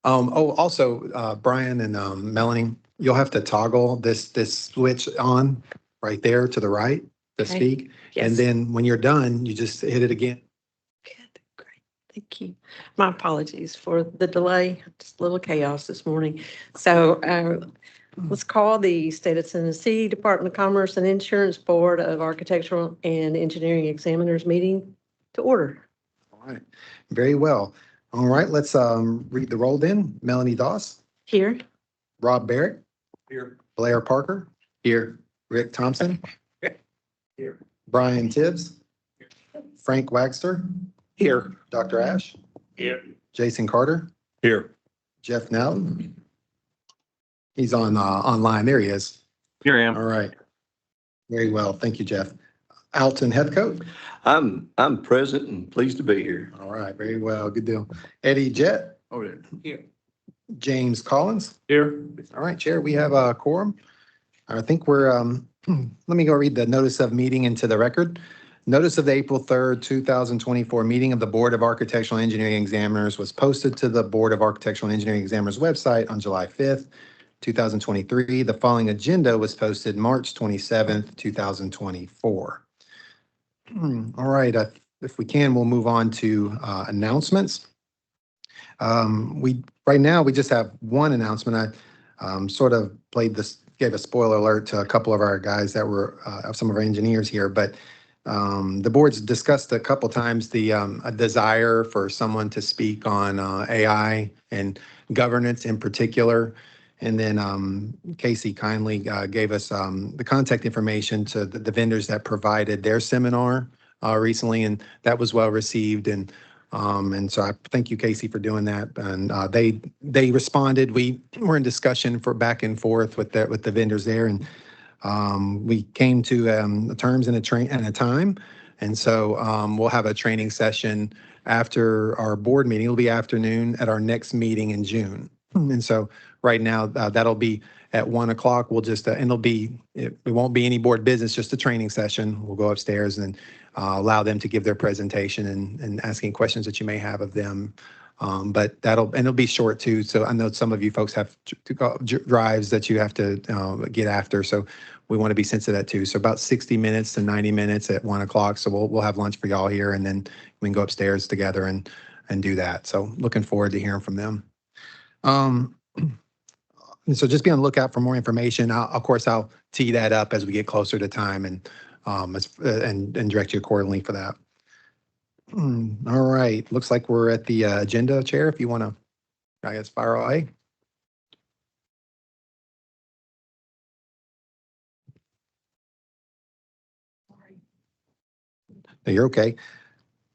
Also, Brian and Melanie, you'll have to toggle this switch on right there to the right to Okay. speak. And Yes. then when you're done, you just hit it again. Good, great, thank you. My apologies for the delay, just a little chaos this morning. So let's call the State of Tennessee Department of Commerce and Insurance Board of Architectural and Engineering Examiners meeting to order. All right, very well. All right, let's read the roll then. Melanie Doss, Here. Rob Barrett. Here. Blair Parker. Here. Rick Thompson. Here. Brian Tibbs. Frank Wagster. Here. Dr. Ash. Here. Jason Carter. Here. Jeff Nowden. He's on online. There he is. Here I am. All right. Very well. Thank you, Jeff. Alton Heathcote. I'm present and pleased to be here. All right. Very well. Good deal. Eddie Jett. Oh, yeah. Here. James Collins. Here. All right, Chair, we have a quorum. I think we're, let me go read the notice of meeting into the record. Notice of the April 3rd, 2024 meeting of the Board of Architectural and Engineering Examiners was posted to the Board of Architectural and Engineering Examiners website on July 5th, 2023. The following agenda was posted March 27th, 2024. All right, if we can, we'll move on to announcements. Right now, we just have one announcement. I sort of gave a spoiler alert to a couple of our guys that were, some of our engineers here, but the board's discussed a couple times a desire for someone to speak on AI and governance in particular. And then Casey kindly gave us the contact information to the vendors that provided their seminar recently, and that was well received. And so I thank you, Casey, for doing that. And they responded. We were in discussion for back and forth with the vendors there, and we came to the terms and a time. And so we'll have a training session after our board meeting. It'll be afternoon at our next meeting in June. And so right now that'll be at 1 o'clock. We'll just and it won't be any board business, just a training session. We'll go upstairs and allow them to give their presentation and asking questions that you may have of them. But it'll be short too. So I know some of you folks have drives that you have to get after. So we want to be sensitive to that too. So about 60 minutes to 90 minutes at 1 o'clock. So we'll have lunch for y'all here, and then we can go upstairs together and do that. So looking forward to hearing from them. And so just be on the lookout for more information. Of course, I'll tee that up as we get closer to time and direct you accordingly for that. All right. Looks like we're at the agenda, Chair, if you want to, I guess, fire away. No, you're okay.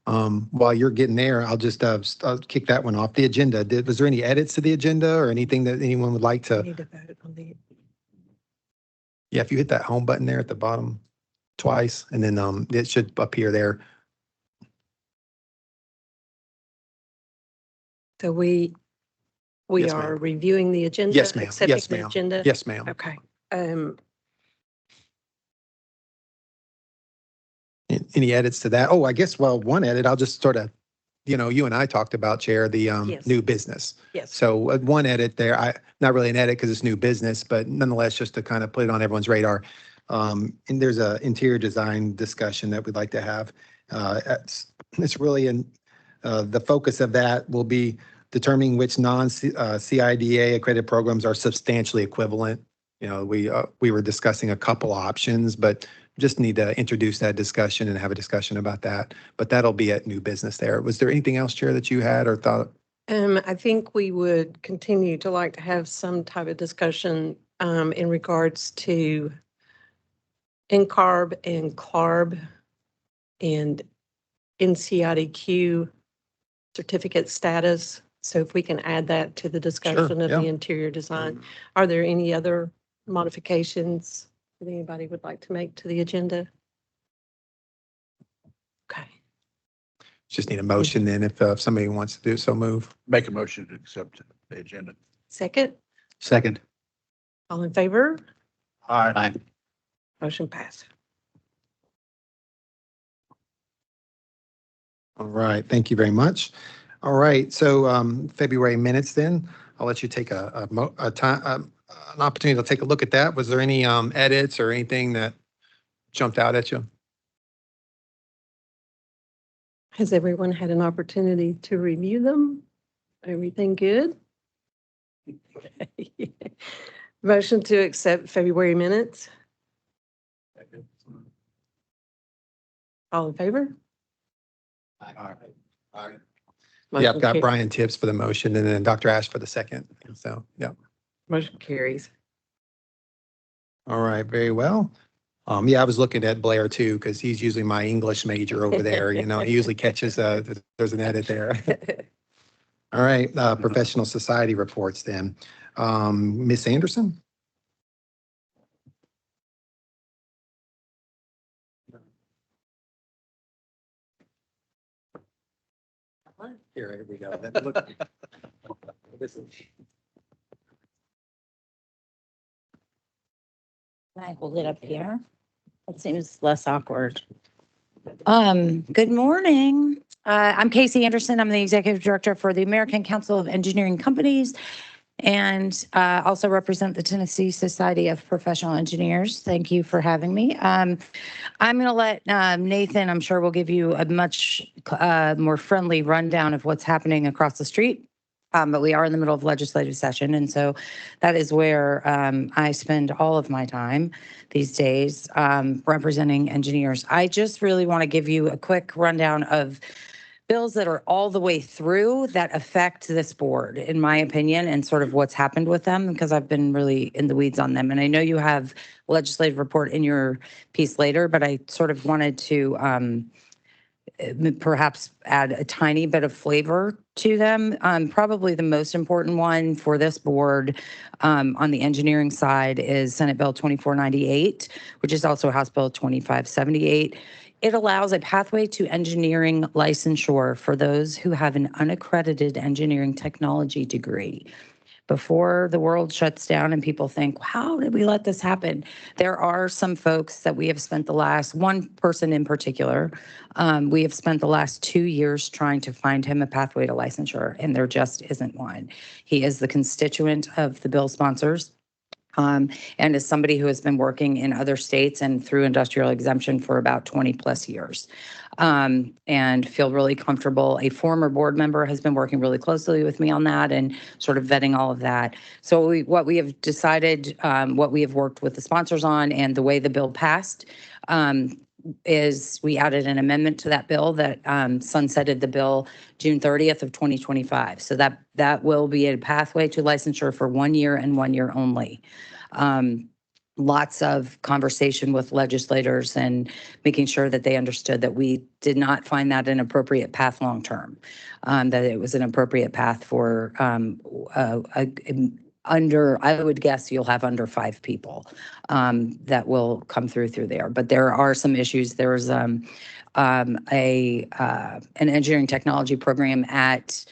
While you're getting there, I'll just I'll kick that one off. The agenda. Was there any edits to the agenda or anything that anyone would like to? Need to vote on the. Yeah, if you hit that home button there at the bottom twice, and then it should appear there. So we Yes, are ma'am. reviewing the agenda. Yes, ma'am. Accepting Yes, the ma'am. agenda. Yes, ma'am. Okay. Any edits to that? Oh, I guess, well, one edit, I'll just sort of, you and I talked about, Chair, the Yes. new business. Yes. So one edit there, not really an edit because it's new business, but nonetheless, just to kind of put it on everyone's radar. And there's a interior design discussion that we'd like to have. It's really the focus of that will be determining which non-CIDA accredited programs are substantially equivalent. We were discussing a couple options, but just need to introduce that discussion and have a discussion about that. But that'll be at new business there. Was there anything else, Chair, that you had or thought? I think we would continue to like to have some type of discussion in regards to NCARB and CLARB and NCIDQ certificate status. So if we can add that to the discussion of yeah. the interior design. Are there any other modifications that anybody would like to make to the agenda? Okay. Just need a motion then if somebody wants to do so, move. Make a motion to accept the agenda. Second, Second. all in favor? Aye. Motion passed. All right, thank you very much. All right, so February minutes then, I'll let you take a time, an opportunity to take a look at that. Was there any edits or anything that jumped out at you? Has everyone had an opportunity to review them? Everything good? Motion to accept February minutes. All in favor? Yeah, Motion I've got car- Brian Tibbs for the motion and then Dr. Ash for the second. So, yeah. Motion carries. All right, very well. Yeah, I was looking at Blair too, because he's usually my English major over there. You know, he usually catches, there's an edit there. All right, professional society reports then. Miss Anderson? Here we go. This is- Can I hold it up here? It seems less awkward. Good morning. I'm Casey Anderson. I'm the Executive Director for the American Council of Engineering Companies and also represent the Tennessee Society of Professional Engineers. Thank you for having me. I'm going to let Nathan, I'm sure will give you a much more friendly rundown of what's happening across the street. But we are in the middle of legislative session. And so that is where I spend all of my time these days representing engineers. I just really want to give you a quick rundown of bills that are all the way through that affect this board, in my opinion, and sort of what's happened with them, because I've been really in the weeds on them. And I know you have a legislative report in your piece later, but I sort of wanted to perhaps add a tiny bit of flavor to them. Probably the most important one for this board on the engineering side is Senate Bill 2498, which is also House Bill 2578. It allows a pathway to engineering licensure for those who have an unaccredited engineering technology degree. Before the world shuts down and people think, how did we let this happen? There are some folks that we have spent the last, one person in particular, we have spent the last 2 years trying to find him a pathway to licensure, and there just isn't one. He is the constituent of the bill sponsors. And as somebody who has been working in other states and through industrial exemption for about 20 plus years, and feel really comfortable. A former board member has been working really closely with me on that and sort of vetting all of that. So what we have decided, what we have worked with the sponsors on and the way the bill passed, is we added an amendment to that bill that sunsetted the bill June 30th of 2025. So that will be a pathway to licensure for 1 year and 1 year only. Lots of conversation with legislators and making sure that they understood that we did not find that an appropriate path long term, that it was an appropriate path for under, I would guess you'll have under 5 people that will come through there. But there are some issues. There was an engineering technology program at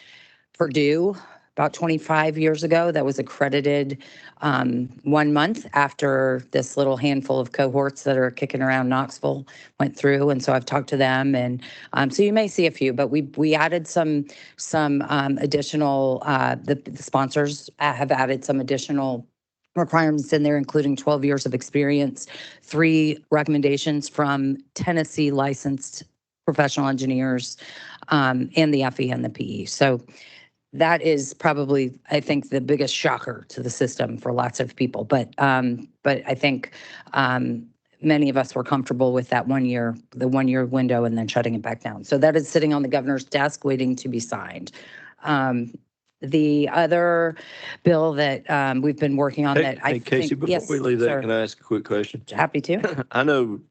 Purdue about 25 years ago that was accredited 1 month after this little handful of cohorts that are kicking around Knoxville went through. And so I've talked to them, and so you may see a few, but we added some additional, the sponsors have added some additional requirements in there, including 12 years of experience, 3 recommendations from Tennessee licensed professional engineers, and the FE and the PE. So that is probably, I think, the biggest shocker to the system for lots of people. But I think many of us were comfortable with that 1 year, the 1 year window, and then shutting it back down. So that is sitting on the governor's desk waiting to be signed. The other bill that we've been working on that I Casey, think, before yes, we leave that, sir. can I ask a quick question? Happy to. I know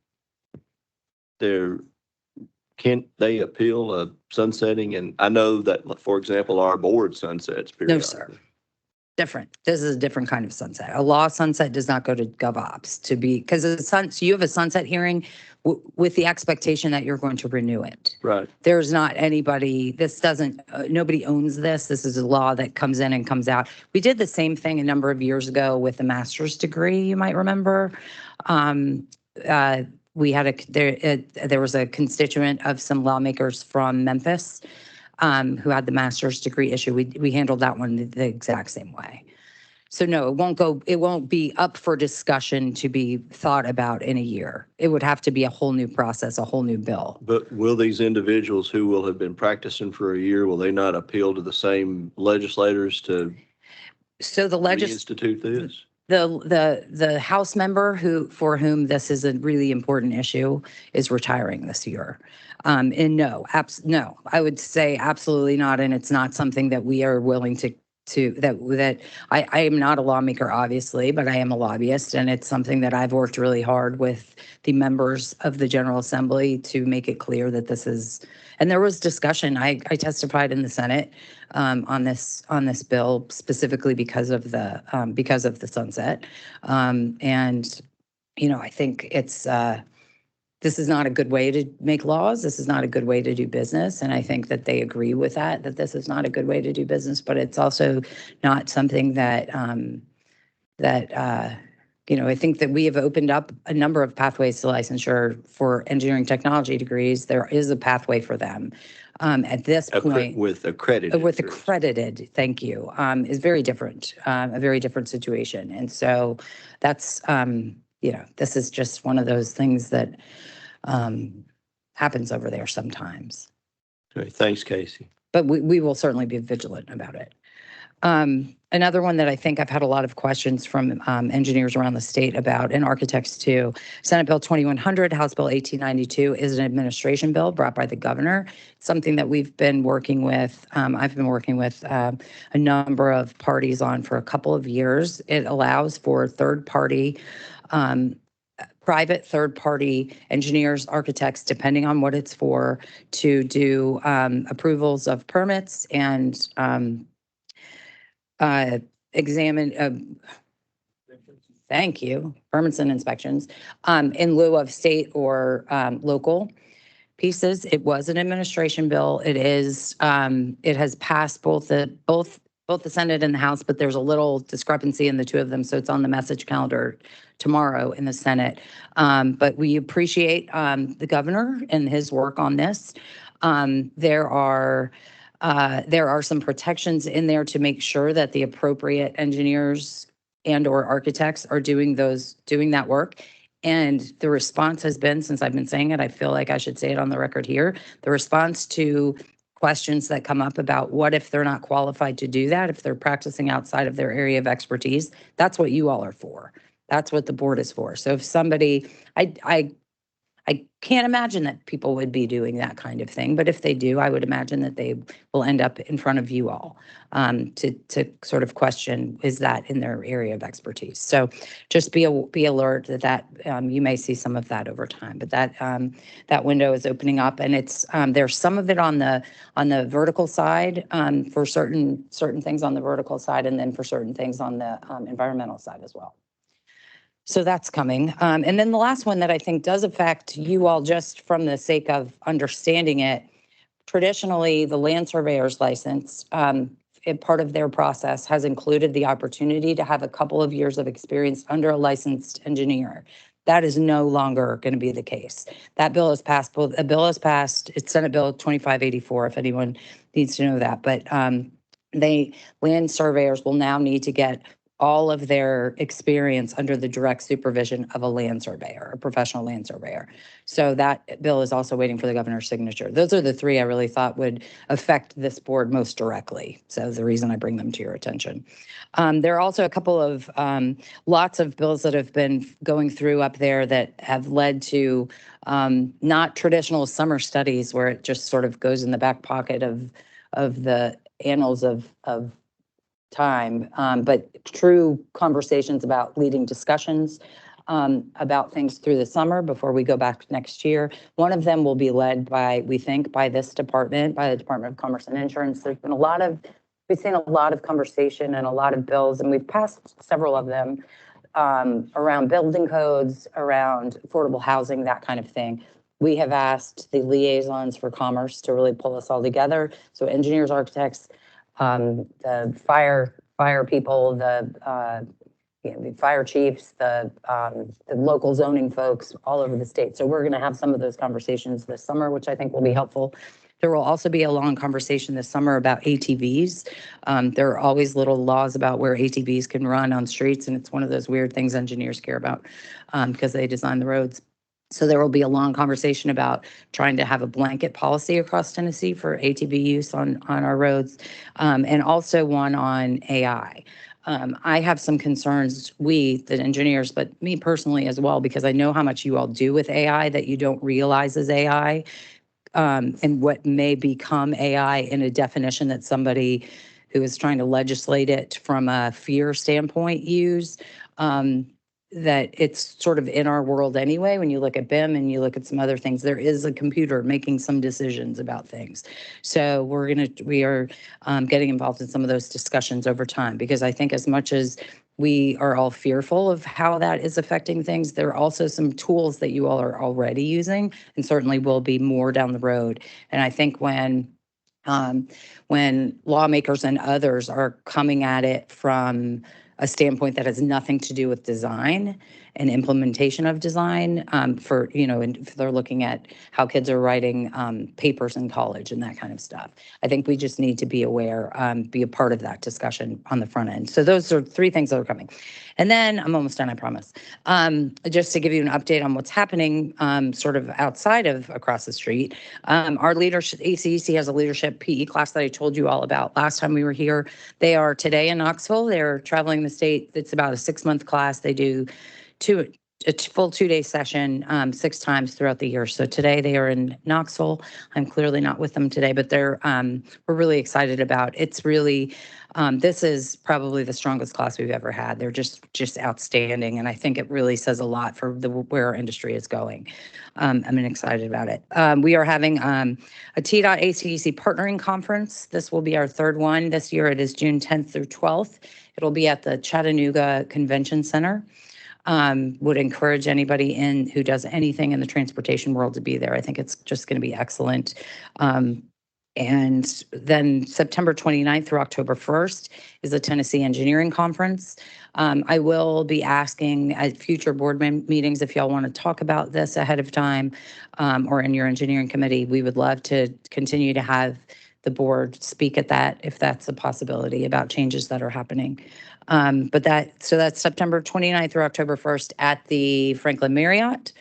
can't they appeal a sunsetting? And I know that, for example, our board sunsets No, periodically. sir. Different. This is a different kind of sunset. A law sunset does not go to GovOps to be, because so you have a sunset hearing with the expectation that you're going to renew it. Right. There's not anybody, this doesn't, nobody owns this. This is a law that comes in and comes out. We did the same thing a number of years ago with the master's degree, you might remember. We had there was a constituent of some lawmakers from Memphis who had the master's degree issue. We handled that one the exact same way. So no, it won't be up for discussion to be thought about in a year. It would have to be a whole new process, a whole new bill. But will these individuals who will have been practicing for a year, will they not appeal to the same legislators to So the reinstitute this? the House member for whom this is a really important issue is retiring this year. And no, I would say absolutely not. And it's not something that we are willing to I am not a lawmaker, obviously, but I am a lobbyist. And it's something that I've worked really hard with the members of the General Assembly to make it clear that this is, and there was discussion. I testified in the Senate on this bill specifically because of the sunset. And, I think it's, this is not a good way to make laws. This is not a good way to do business. And I think that they agree with that this is not a good way to do business, but it's also not something that, I think that we have opened up a number of pathways to licensure for engineering technology degrees. There is a pathway for them. At this point, With accredited. Thank you, is very different, a very different situation. And so that's, this is just one of those things that happens over there sometimes. Okay, thanks, Casey. But we will certainly be vigilant about it. Another one that I think I've had a lot of questions from engineers around the state about, and architects too, Senate Bill 2100, House Bill 1892 is an administration bill brought by the governor. Something that we've been working with, I've been working with a number of parties on for a couple of years. It allows for private third-party engineers, architects, depending on what it's for, to do approvals of permits and examine, thank you, permits and inspections in lieu of state or local pieces. It was an administration bill. It has passed both the Senate and the House, but there's a little discrepancy in the two of them. So it's on the message calendar tomorrow in the Senate. But we appreciate the governor and his work on this. There are some protections in there to make sure that the appropriate engineers and or architects are doing that work. And the response has been, since I've been saying it, I feel like I should say it on the record here, the response to questions that come up about what if they're not qualified to do that, if they're practicing outside of their area of expertise, that's what you all are for. That's what the board is for. So if somebody, I can't imagine that people would be doing that kind of thing, but if they do, I would imagine that they will end up in front of you all to sort of question, is that in their area of expertise? So just be alert that you may see some of that over time, but that window is opening up, and it's there's some of it on the vertical side for certain things on the vertical side, and then for certain things on the environmental side as well. So that's coming. And then the last one that I think does affect you all, just from the sake of understanding it, traditionally the land surveyor's license, part of their process has included the opportunity to have a couple of years of experience under a licensed engineer. That is no longer going to be the case. That bill has passed. It's Senate Bill 2584, if anyone needs to know that. But land surveyors will now need to get all of their experience under the direct supervision of a land surveyor, a professional land surveyor. So that bill is also waiting for the governor's signature. Those are the three I really thought would affect this board most directly. So the reason I bring them to your attention. There are also a couple of lots of bills that have been going through up there that have led to not traditional summer studies where it just sort of goes in the back pocket of the annals of time, but true conversations about leading discussions about things through the summer before we go back next year. One of them will be led by, we think, by this department, by the Department of Commerce and Insurance. There's been we've seen a lot of conversation and a lot of bills, and we've passed several of them around building codes, around affordable housing, that kind of thing. We have asked the liaisons for commerce to really pull us all together. So engineers, architects, the fire people, the fire chiefs, the local zoning folks all over the state. So we're going to have some of those conversations this summer, which I think will be helpful There will also be a long conversation this summer about ATVs. There are always little laws about where ATVs can run on streets, and it's one of those weird things engineers care about because they design the roads. So there will be a long conversation about trying to have a blanket policy across Tennessee for ATV use on our roads, and also one on AI. I have some concerns, the engineers, but me personally as well, because I know how much you all do with AI that you don't realize is AI, and what may become AI in a definition that somebody who is trying to legislate it from a fear standpoint use. That it's sort of in our world anyway. When you look at BIM and you look at some other things, there is a computer making some decisions about things. So we are getting involved in some of those discussions over time, because I think as much as we are all fearful of how that is affecting things, there are also some tools that you all are already using and certainly will be more down the road. And I think when lawmakers and others are coming at it from a standpoint that has nothing to do with design and implementation of design, and if they're looking at how kids are writing papers in college and that kind of stuff. I think we just need to be aware, be a part of that discussion on the front end. So those are 3 things that are coming. And then I'm almost done, I promise. Just to give you an update on what's happening sort of outside of across the street. Our leadership, ACEC has a leadership PE class that I told you all about last time we were here. They are today in Knoxville. They're traveling the state. It's about a 6-month class. They do a full 2-day session 6 times throughout the year. So today they are in Knoxville. I'm clearly not with them today, but we're really excited about. It's really this is probably the strongest class we've ever had. They're just outstanding, and I think it really says a lot for where our industry is going. I'm excited about it. We are having a TDOT ACEC partnering conference. This will be our 3rd one this year. It is June 10th through 12th. It'll be at the Chattanooga Convention Center. Would encourage anybody who does anything in the transportation world to be there. I think it's just going to be excellent. And then September 29th through October 1st is the Tennessee Engineering Conference. I will be asking at future board meetings if y'all want to talk about this ahead of time, or in your engineering committee. We would love to continue to have the board speak at that, if that's a possibility, about changes that are happening. So that's September 29th through October 1st at the Franklin Marriott.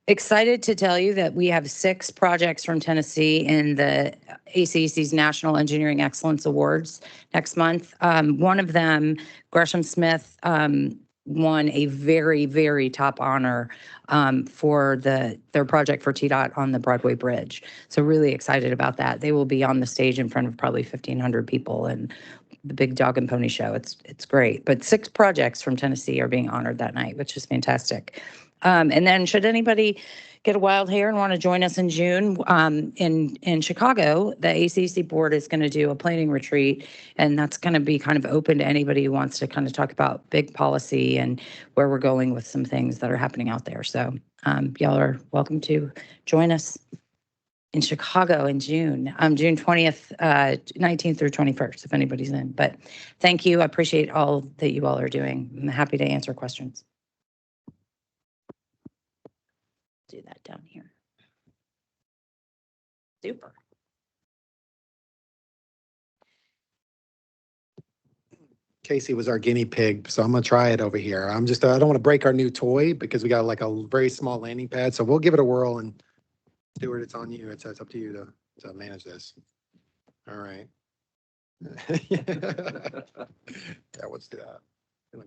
Excited to tell you that we have 6 projects from Tennessee in the ACEC's National Engineering Excellence Awards next month. One of them, Gresham Smith, won a very, very top honor for their project for TDOT on the Broadway Bridge. So really excited about that. They will be on the stage in front of probably 1,500 people and the big dog and pony show. It's great. But 6 projects from Tennessee are being honored that night, which is fantastic. And then should anybody get a wild hair and want to join us in June in Chicago, the ACC board is going to do a planning retreat, and that's going to be kind of open to anybody who wants to kind of talk about big policy and where we're going with some things that are happening out there. So y'all are welcome to join us in Chicago in June, June 20th, 19th through 21st, if anybody's in. But thank you. I appreciate all that you all are doing. I'm happy to answer questions. Do that down here. Super. Casey was our guinea pig, so I'm gonna try it over here. I don't want to break our new toy because we got like a very small landing pad, so we'll give it a whirl. And Stuart, it's on you. It's up to you to manage this. All right. Yeah, let's do that. All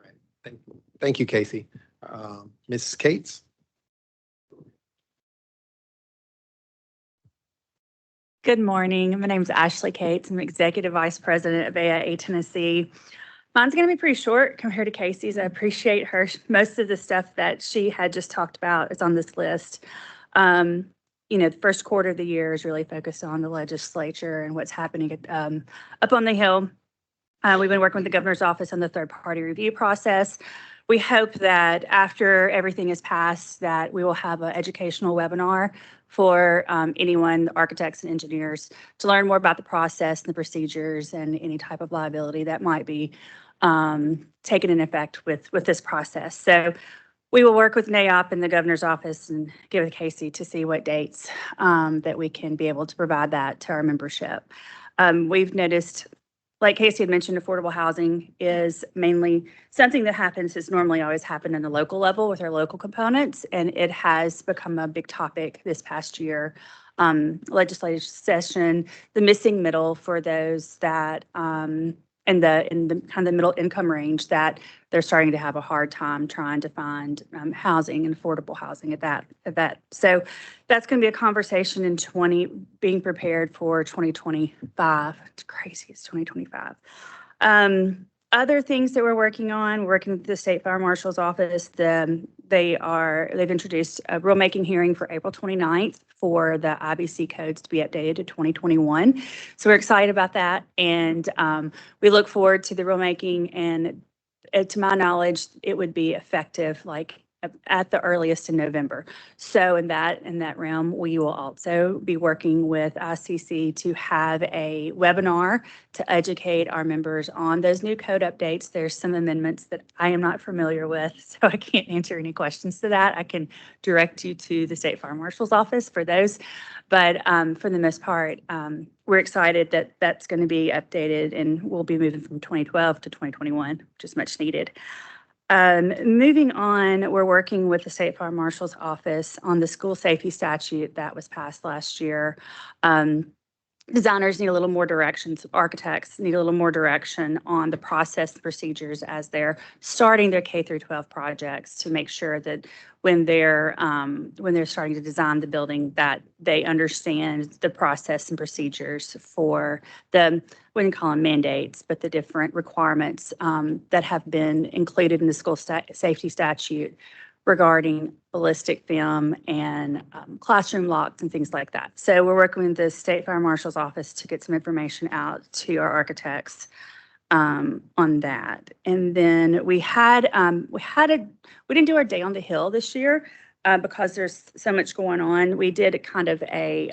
right. Thank you, Casey. Ms. Cates? Good morning. My name is Ashley Cates. I'm Executive Vice President of A&E Tennessee. Mine's going to be pretty short compared to Casey's. I appreciate her. Most of the stuff that she had just talked about is on this list. The first quarter of the year is really focused on the legislature and what's happening up on the Hill. We've been working with the governor's office on the third-party review process. We hope that after everything is passed, that we will have an educational webinar for anyone, architects and engineers, to learn more about the process and the procedures and any type of liability that might be taken in effect with this process. So we will work with NAOP and the governor's office and get with Casey to see what dates that we can be able to provide that to our membership. We've noticed, like Casey had mentioned, affordable housing is mainly something that happens, has normally always happened in the local level with our local components, and it has become a big topic this past year. Legislative session, the missing middle for those that in the kind of the middle income range, that they're starting to have a hard time trying to find housing and affordable housing at that. So that's going to be a conversation in being prepared for 2025. It's crazy. It's 2025. Other things that we're working with the State Fire Marshal's office. They've introduced a rulemaking hearing for April 29th for the IBC codes to be updated to 2021. So we're excited about that. And we look forward to the rulemaking, and to my knowledge, it would be effective like at the earliest in November. So in that realm, we will also be working with ICC to have a webinar to educate our members on those new code updates. There's some amendments that I am not familiar with, so I can't answer any questions to that. I can direct you to the State Fire Marshal's office for those. But for the most part, we're excited that that's going to be updated, and we'll be moving from 2012 to 2021, which is much needed. Moving on, we're working with the State Fire Marshal's office on the school safety statute that was passed last year. Designers need a little more direction. Architects need a little more direction on the process and procedures as they're starting their K through 12 projects, to make sure that when they're starting to design the building, that they understand the process and procedures for we wouldn't call them mandates, but the different requirements that have been included in the school safety statute regarding ballistic film and classroom locks and things like that. So we're working with the State Fire Marshal's office to get some information out to our architects on that. And then we didn't do our day on the Hill this year because there's so much going on. We did a kind of a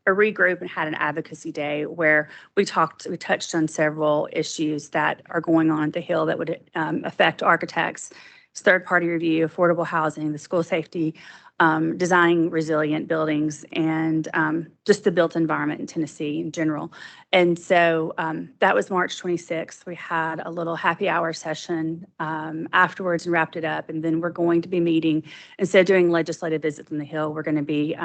regroup and had an advocacy day where we touched on several issues that are going on at the Hill that would affect architects. Third-party review, affordable housing, the school safety, designing resilient buildings, and just the built environment in Tennessee in general. And so that was March 26th. We had a little happy hour session afterwards and wrapped it up. And then we're going to be meeting, instead of doing legislative visits on the Hill, we're going to be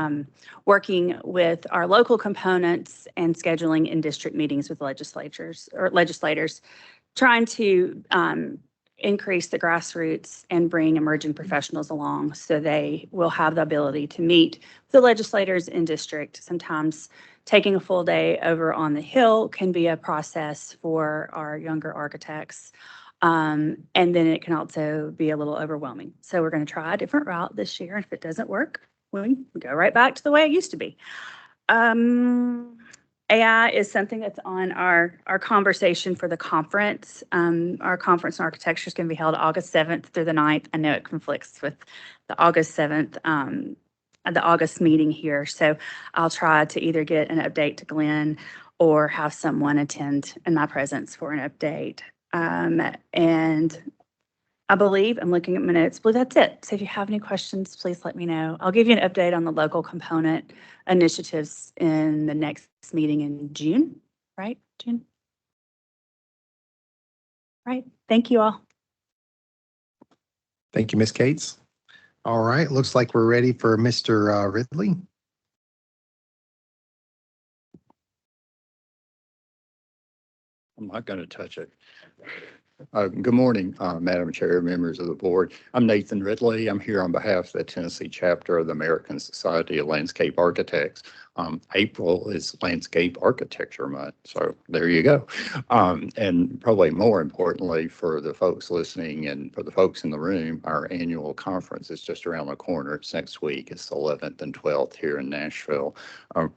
working with our local components and scheduling in-district meetings with legislators, trying to increase the grassroots and bring emerging professionals along, so they will have the ability to meet the legislators in district. Sometimes taking a full day over on the Hill can be a process for our younger architects. And then it can also be a little overwhelming. So we're going to try a different route this year. And if it doesn't work, we go right back to the way it used to be. AI is something that's on our conversation for the conference. Our conference in architecture is going to be held August 7th through the 9th. I know it conflicts with the August 7th, the August meeting here. So I'll try to either get an update to Glenn or have someone attend in my presence for an update. And I believe, I'm looking at my notes, but that's it. So if you have any questions, please let me know. I'll give you an update on the local component initiatives in the next meeting in June, right? June? Right. Thank you all. Thank you, Ms. Cates. All right, looks like we're ready for Mr. Ridley. I'm not going to touch it. Good morning, Madam Chair, members of the board. I'm Nathan Ridley. I'm here on behalf of the Tennessee chapter of the American Society of Landscape Architects. April is Landscape Architecture Month, so there you go. And probably more importantly for the folks listening and for the folks in the room, our annual conference is just around the corner. It's next week. It's the 11th and 12th here in Nashville.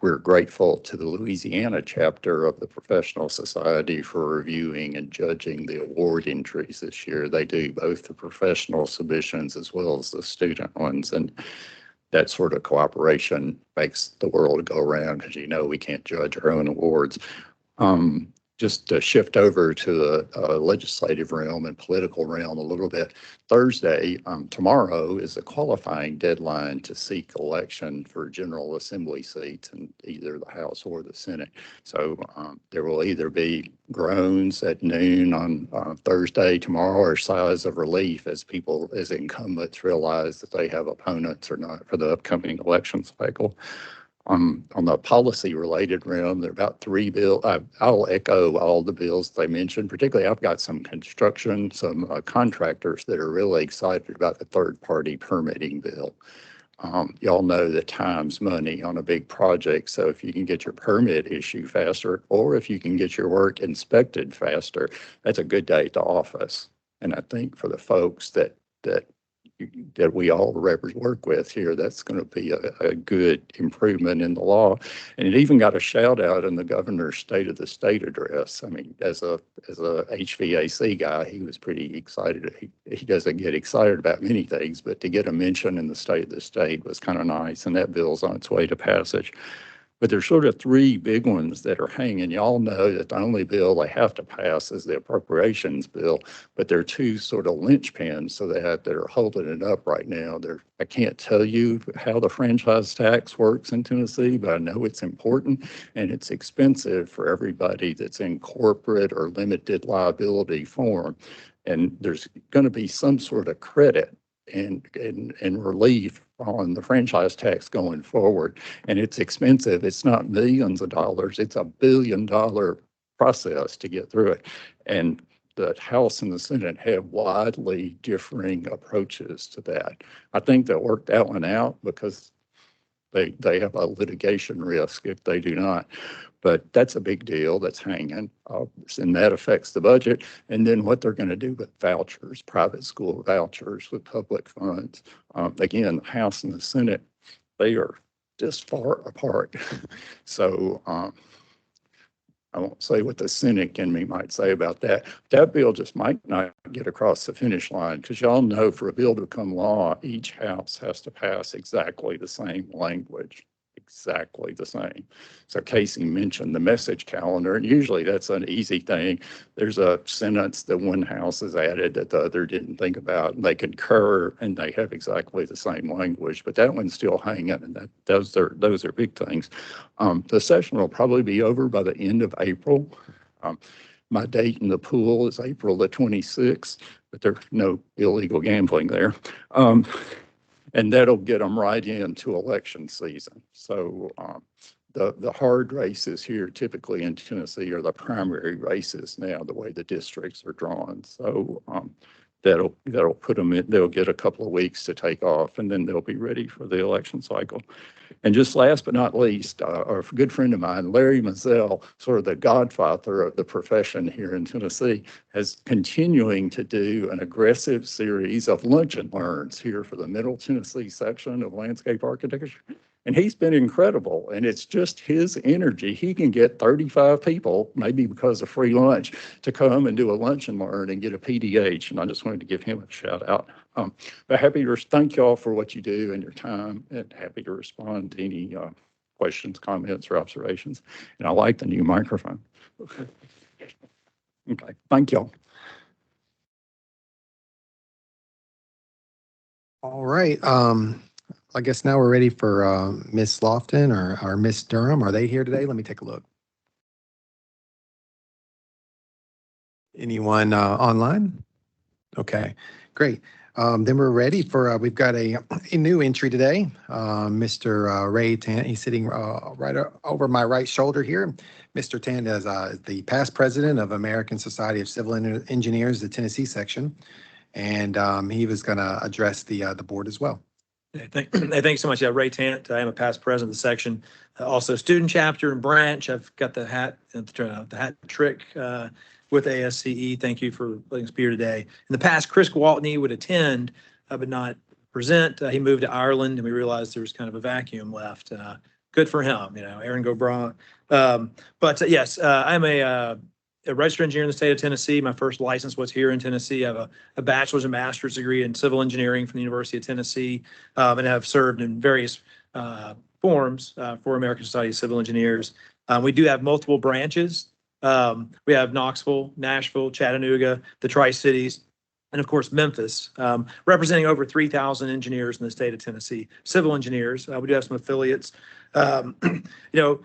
We're grateful to the Louisiana chapter of the Professional Society for reviewing and judging the award entries this year. They do both the professional submissions as well as the student ones, and that sort of cooperation makes the world go around, because we can't judge our own awards. just to shift over to the legislative realm and political realm a little bit. Thursday, tomorrow is a qualifying deadline to seek election for General Assembly seats in either the House or the Senate. So there will either be groans at noon on Thursday, tomorrow, or sighs of relief as people, as incumbents, realize that they have opponents or not for the upcoming election cycle. On the policy related realm, there are about 3 bills. I'll echo all the bills they mentioned. Particularly, I've got some construction, some contractors that are really excited about the third party permitting bill. Y'all know that time's money on a big project. So if you can get your permit issue faster, or if you can get your work inspected faster, that's a good day to office. And I think for the folks that we all work with here, that's going to be a good improvement in the law. And it even got a shout out in the governor's State of the State address. I mean, as a HVAC guy, he was pretty excited. He doesn't get excited about many things, but to get a mention in the State of the State was kind of nice. And that bill's on its way to passage. But there's sort of 3 big ones that are hanging. Y'all know that the only bill they have to pass is the appropriations bill, but there are 2 sort of linchpins so that are holding it up right now. I can't tell you how the franchise tax works in Tennessee, but I know it's important and it's expensive for everybody that's in corporate or limited liability form. And there's going to be some sort of credit and relief on the franchise tax going forward. And it's expensive. It's not millions of dollars. It's $1 billion process to get through it. And the House and the Senate have widely differing approaches to that. I think they'll work that one out because they have a litigation risk if they do not. But that's a big deal that's hanging, and that affects the budget. And then what they're going to do with vouchers, private school vouchers with public funds. Again, the House and the Senate, they are this far apart. So I won't say what the cynic in me might say about that. That bill just might not get across the finish line because y'all know for a bill to become law, each house has to pass exactly the same language. Exactly the same. So Casey mentioned the message calendar, and usually that's an easy thing. There's a sentence that one house has added that the other didn't think about, and they concur, and they have exactly the same language. But that one's still hanging, and those are big things. The session will probably be over by the end of April. My date in the pool is April the 26th, but there's no illegal gambling there. And that'll get them right into election season. So the hard races here typically in Tennessee are the primary races now, the way the districts are drawn. So that'll put them in, they'll get a couple of weeks to take off, and then they'll be ready for the election cycle. And just last but not least, a good friend of mine, Larry Mazzell, sort of the godfather of the profession here in Tennessee, is continuing to do an aggressive series of lunch and learns here for the Middle Tennessee section of landscape architecture. And he's been incredible. And it's just his energy. He can get 35 people, maybe because of free lunch, to come and do a lunch and learn and get a PDH. And I just wanted to give him a shout out. But happy to thank y'all for what you do and your time, and happy to respond to any questions, comments, or observations. And I like the new microphone. Okay, thank y'all. All right. I guess now we're ready for Miss Lofton or Miss Durham. Are they here today? Let me take a look. Anyone online? Okay, great. Then we're ready for, we've got a new entry today. Mr. Ray Tant, he's sitting right over my right shoulder here. Mr. Tant is the past president of American Society of Civil Engineers, the Tennessee section. And he was going to address the board as well. Thanks so much. Yeah, Ray Tant. I am a past president of the section, also student chapter and branch. I've got the hat trick with ASCE. Thank you for letting us be here today. In the past, Chris Gwaltney would attend, but not present. He moved to Ireland, and we realized there was kind of a vacuum left. Good for him, Aaron Gobron. Yes, I'm a registered engineer in the state of Tennessee. My first license was here in Tennessee. I have a bachelor's and master's degree in civil engineering from the University of Tennessee, and have served in various forms for American Society of Civil Engineers. We do have multiple branches We have Knoxville, Nashville, Chattanooga, the Tri-Cities, and of course, Memphis, representing over 3,000 engineers in the state of Tennessee, civil engineers. We do have some affiliates.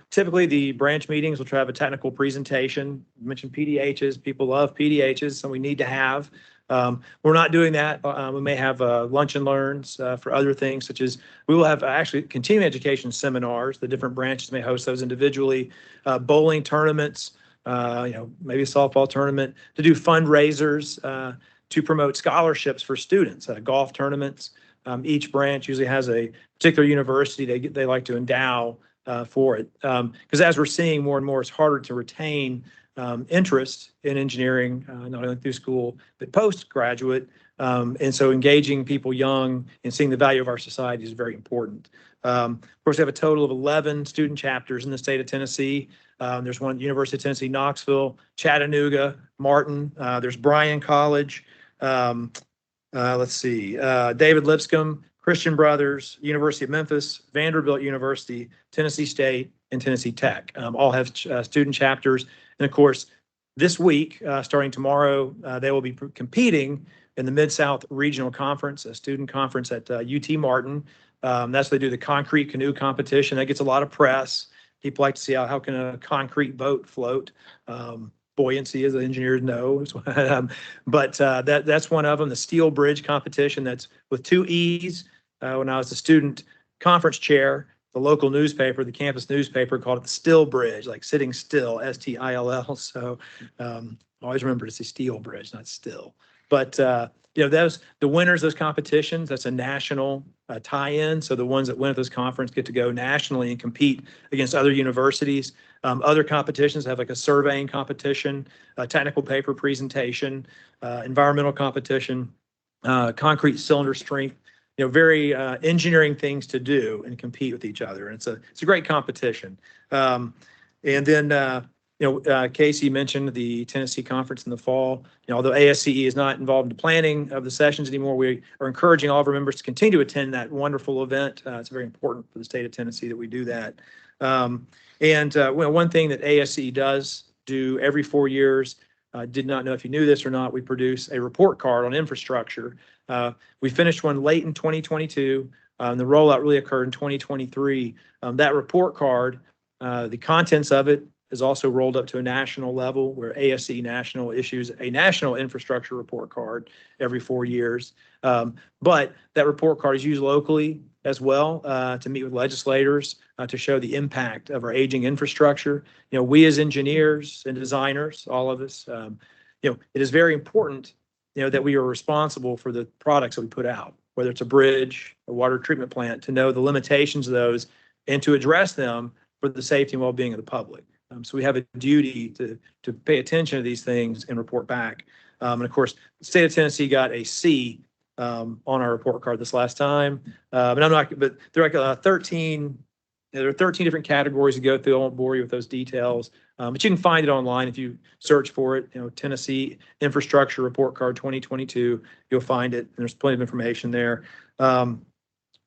Typically the branch meetings will try to have a technical presentation. You mentioned PDHs. People love PDHs, so we need to have. We're not doing that. We may have lunch and learns for other things, such as we will have actually continuing education seminars. The different branches may host those individually, bowling tournaments, maybe a softball tournament, to do fundraisers, to promote scholarships for students, golf tournaments. Each branch usually has a particular university they like to endow for it. Because as we're seeing more and more, it's harder to retain interest in engineering, not only through school, but postgraduate. And so engaging people young and seeing the value of our society is very important. Of course, we have a total of 11 student chapters in the state of Tennessee. There's one at University of Tennessee, Knoxville, Chattanooga, Martin. There's Bryan College. Let's see, David Lipscomb, Christian Brothers, University of Memphis, Vanderbilt University, Tennessee State, and Tennessee Tech. All have student chapters. And of course, this week, starting tomorrow, they will be competing in the Mid-South Regional Conference, a student conference at UT Martin. That's where they do the concrete canoe competition. That gets a lot of press. People like to see how can a concrete boat float. Buoyancy, as the engineers know. But that's one of them. The steel bridge competition, that's with 2 E's. When I was the student conference chair, the local newspaper, the campus newspaper, called it the still bridge, like sitting still, STILL. So always remember to say steel bridge, not still. But the winners of those competitions, that's a national tie-in. So the ones that win at this conference get to go nationally and compete against other universities. Other competitions have like a surveying competition, a technical paper presentation, environmental competition, concrete cylinder strength. Very engineering things to do and compete with each other. And it's a great competition. And then Casey mentioned the Tennessee conference in the fall. Although ASCE is not involved in the planning of the sessions anymore, we are encouraging all of our members to continue to attend that wonderful event. It's very important for the state of Tennessee that we do that. One thing that ASCE does do every 4 years, did not know if you knew this or not, we produce a report card on infrastructure. We finished one late in 2022. The rollout really occurred in 2023. That report card, the contents of it is also rolled up to a national level, where ASCE National issues a national infrastructure report card every 4 years. But that report card is used locally as well to meet with legislators to show the impact of our aging infrastructure. We as engineers and designers, all of us, it is very important, that we are responsible for the products that we put out, whether it's a bridge, a water treatment plant, to know the limitations of those and to address them for the safety and well-being of the public. So we have a duty to pay attention to these things and report back. And of course, the state of Tennessee got a C on our report card this last time. But there are like 13. There are 13 different categories to go through. I won't bore you with those details, but you can find it online if you search for it. Tennessee Infrastructure Report Card 2022. You'll find it. And there's plenty of information there. Of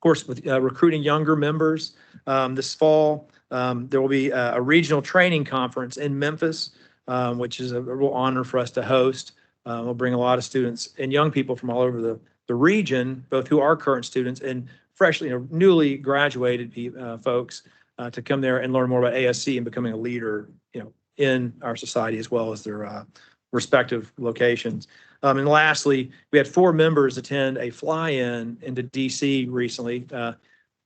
course, with recruiting younger members this fall, there will be a regional training conference in Memphis, which is a real honor for us to host. We'll bring a lot of students and young people from all over the region, both who are current students and freshly, newly graduated folks, to come there and learn more about ASC and becoming a leader, in our society as well as their respective locations. And lastly, we had 4 members attend a fly-in into DC recently. Got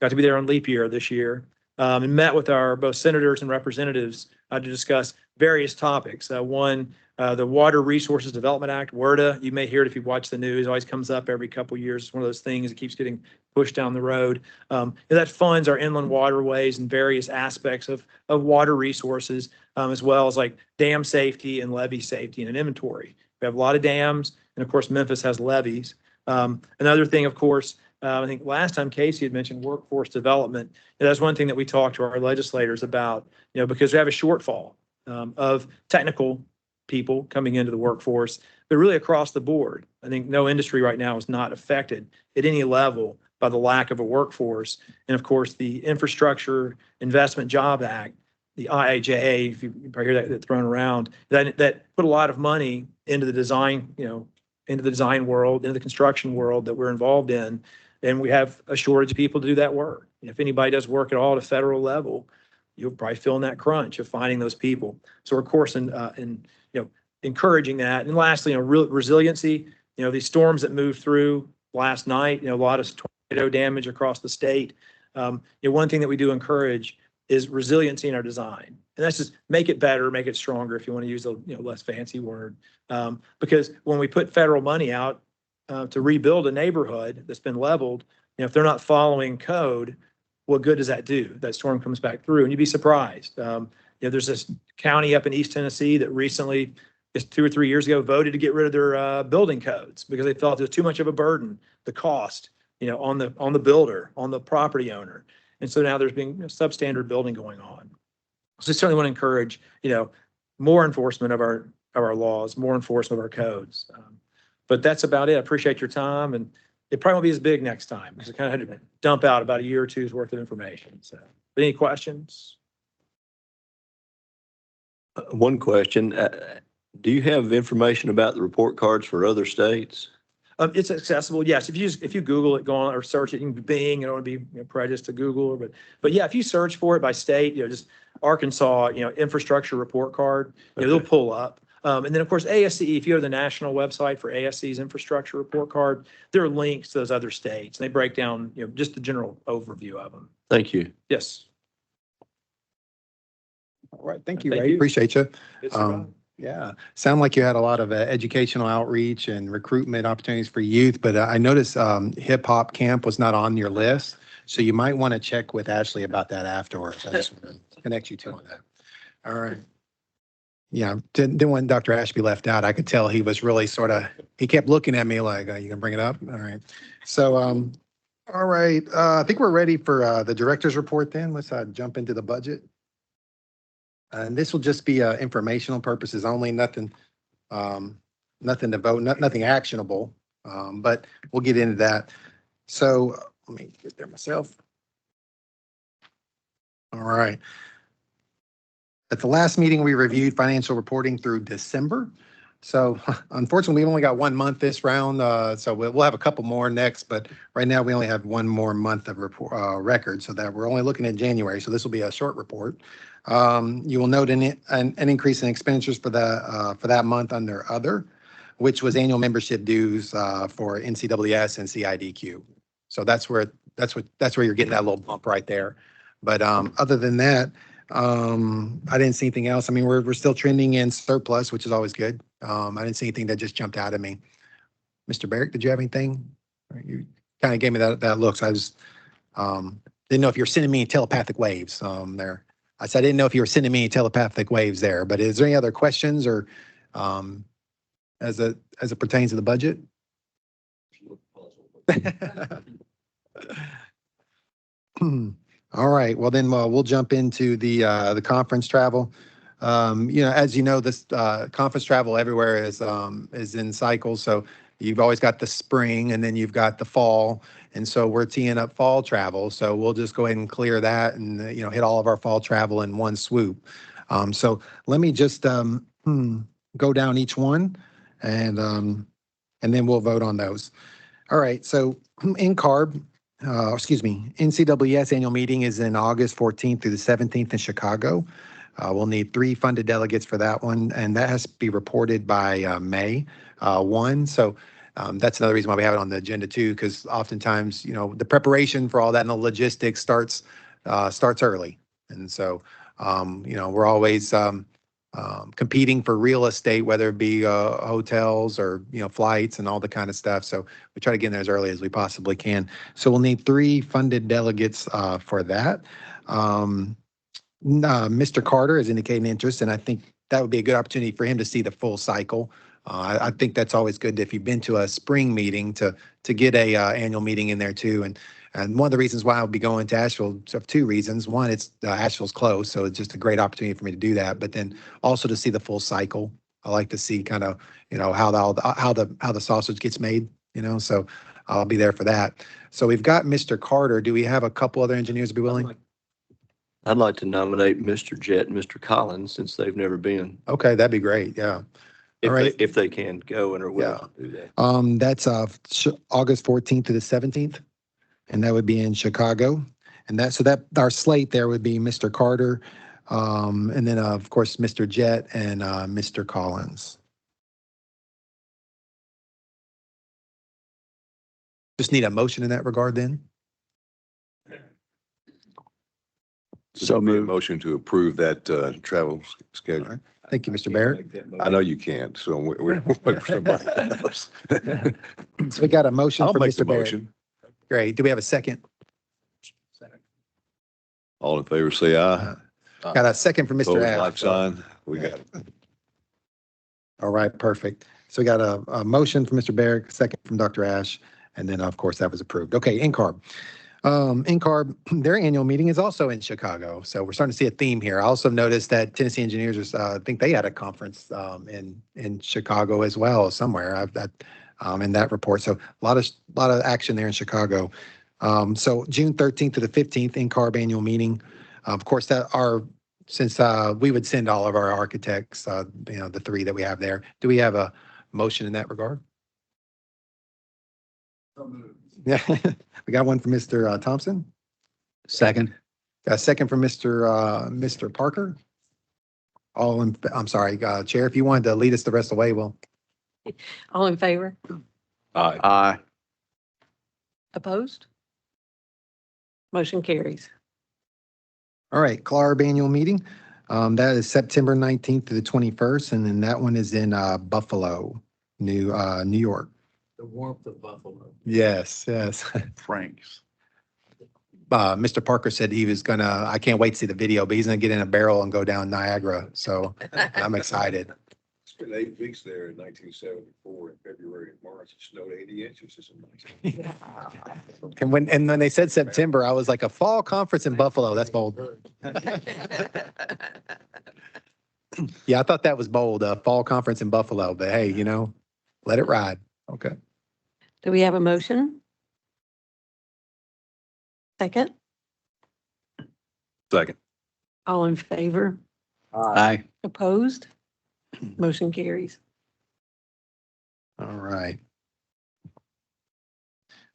to be there on leap year this year, and met with our both senators and representatives to discuss various topics. One, the Water Resources Development Act, WRDA. You may hear it if you watch the news. It always comes up every couple of years. It's one of those things that keeps getting pushed down the road. And that funds our inland waterways and various aspects of water resources, as well as like dam safety and levee safety and an inventory. We have a lot of dams, and of course, Memphis has levees. Another thing, of course, I think last time Casey had mentioned workforce development. And that's one thing that we talked to our legislators about, because we have a shortfall of technical people coming into the workforce, but really across the board. I think no industry right now is not affected at any level by the lack of a workforce. And of course, the Infrastructure Investment Job Act the IIJA, if you probably hear that thrown around, that put a lot of money into the design, into the design world, into the construction world that we're involved in. And we have a shortage of people to do that work. If anybody does work at all at a federal level, you'll probably feel in that crunch of finding those people. So we're, of course, encouraging that. And lastly, resiliency, these storms that moved through last night, a lot of tornado damage across the state. One thing that we do encourage is resiliency in our design. And that's just make it better, make it stronger, if you want to use a less fancy word. Because when we put federal money out to rebuild a neighborhood that's been leveled, if they're not following code, what good does that do? That storm comes back through and you'd be surprised. There's this county up in East Tennessee that recently, just 2 or 3 years ago, voted to get rid of their building codes because they felt it was too much of a burden, the cost, on the builder, on the property owner. And so now there's being substandard building going on. So I certainly want to encourage, more enforcement of our laws, more enforcement of our codes. But that's about it. I appreciate your time, and it probably won't be as big next time because I kind of had to dump out about a year or two's worth of information. So, any questions? One question. Do you have information about the report cards for other states? It's accessible. Yes. If you Google it, go on or search it, you can Bing. I don't want to be prejudiced to Google, but yeah, if you search for it by state, just Arkansas, infrastructure report card, they'll pull up. And then of course, ASCE, if you go to the national website for ASCE's infrastructure report card, there are links to those other states and they break down, just the general overview of them. Thank you. Yes. All right. Thank you, Thank Ray. you. Appreciate you. Good survive. Yeah, sound like you had a lot of educational outreach and recruitment opportunities for youth, but I noticed hip hop camp was not on your list. So you might want to check with Ashley about that afterwards. I just want to connect you two on that. All right. Yeah, didn't want Dr. Ashby left out. I could tell he was really he kept looking at me like, you gonna bring it up? All right. So, all right, I think we're ready for the director's report then. Let's jump into the budget. And this will just be informational purposes only, nothing to vote, nothing actionable, but we'll get into that. So let me get there myself. All right. At the last meeting, we reviewed financial reporting through December. So unfortunately, we only got 1 month this round. So we'll have a couple more next, but right now we only have 1 more month of record, so that we're only looking at January. So this will be a short report. You will note an increase in expenditures for that month under other, which was annual membership dues for NCWS and CIDQ. So that's where you're getting that little bump right there. But other than that, I didn't see anything else. I mean, we're still trending in surplus, which is always good. I didn't see anything that just jumped out at me. Mr. Barrett, did you have anything? You kind of gave me that look. So I was didn't know if you're sending me telepathic waves there. I said I didn't know if you were sending me telepathic waves there. But is there any other questions or as it pertains to the budget? All right. Well, then we'll jump into the conference travel. As you know, this conference travel everywhere is in cycles. So you've always got the spring and then you've got the fall. And so we're teeing up fall travel. So we'll just go ahead and clear that and, hit all of our fall travel in one swoop. So let me just go down each one and then we'll vote on those. All right. So NCWS annual meeting is in August 14th through the 17th in Chicago. We'll need 3 funded delegates for that one, and that has to be reported by May 1. So that's another reason why we have it on the agenda too, because oftentimes, the preparation for all that and the logistics starts early. And so, we're always competing for real estate, whether it be hotels or, flights and all the kind of stuff. So we try to get in there as early as we possibly can. So we'll need 3 funded delegates for that. Mr. Carter has indicated interest, and I think that would be a good opportunity for him to see the full cycle. I think that's always good if you've been to a spring meeting to get a annual meeting in there too. And one of the reasons why I'll be going to Asheville, so 2 reasons. One, it's Asheville's close, so it's just a great opportunity for me to do that. But then also to see the full cycle. I like to see kind of, how the sausage gets made. So I'll be there for that. So we've got Mr. Carter. Do we have a couple other engineers to be willing? I'd like to nominate Mr. Jett and Mr. Collins since they've never been, Okay, that'd be great. Yeah. if All right. they, if they can go and are willing to do that. That's August 14th to the 17th, and that would be in Chicago. And that our slate there would be Mr. Carter, and then of course Mr. Jett and Mr. Collins. Just need a motion in that regard then. So move. Motion to approve that travel schedule. Thank you, Mr. Barrett. I know you can't, so we're waiting for somebody else. So we got a motion I'll for make the Mr. Barrett. motion. Great. Do we have a second? All in favor, say aye. Got a second from Mr. Opposed, Ash. like sign. We got it. All right, perfect. So we got a motion from Mr. Barrett, second from Dr. Ash, and then of course that was approved. Okay, NCARB. NCARB, their annual meeting is also in Chicago. So we're starting to see a theme here. I also noticed that Tennessee Engineers, I think they had a conference in Chicago as well somewhere. I've that in that report. So a lot of action there in Chicago. So June 13th to the 15th, NCARB annual meeting. Of course, since we would send all of our architects, the three that we have there. Do we have a motion in that regard? Yeah, we got one from Mr. Thompson. Second. Got a second from Mr. Parker. I'm sorry, Chair, if you wanted to lead us the rest of the way, well, All in favor? Aye. Aye. Opposed? Motion carries. all right, CLARB annual meeting. That is September 19th to the 21st, and then that one is in Buffalo, New York. The warmth of Buffalo. Yes. Frank's. Mr. Parker said he was I can't wait to see the video, but he's gonna get in a barrel and go down Niagara. So I'm excited. Spent 8 weeks there in 1974 in February and March. It snowed 80 inches. It's amazing. And when they said September, I was like, a fall conference in Buffalo. That's bold. Yeah, I thought that was bold, a fall conference in Buffalo, but hey, let it ride. Okay. Do we have a motion? Second? Second. All in favor? Aye. Opposed? Motion carries. All right.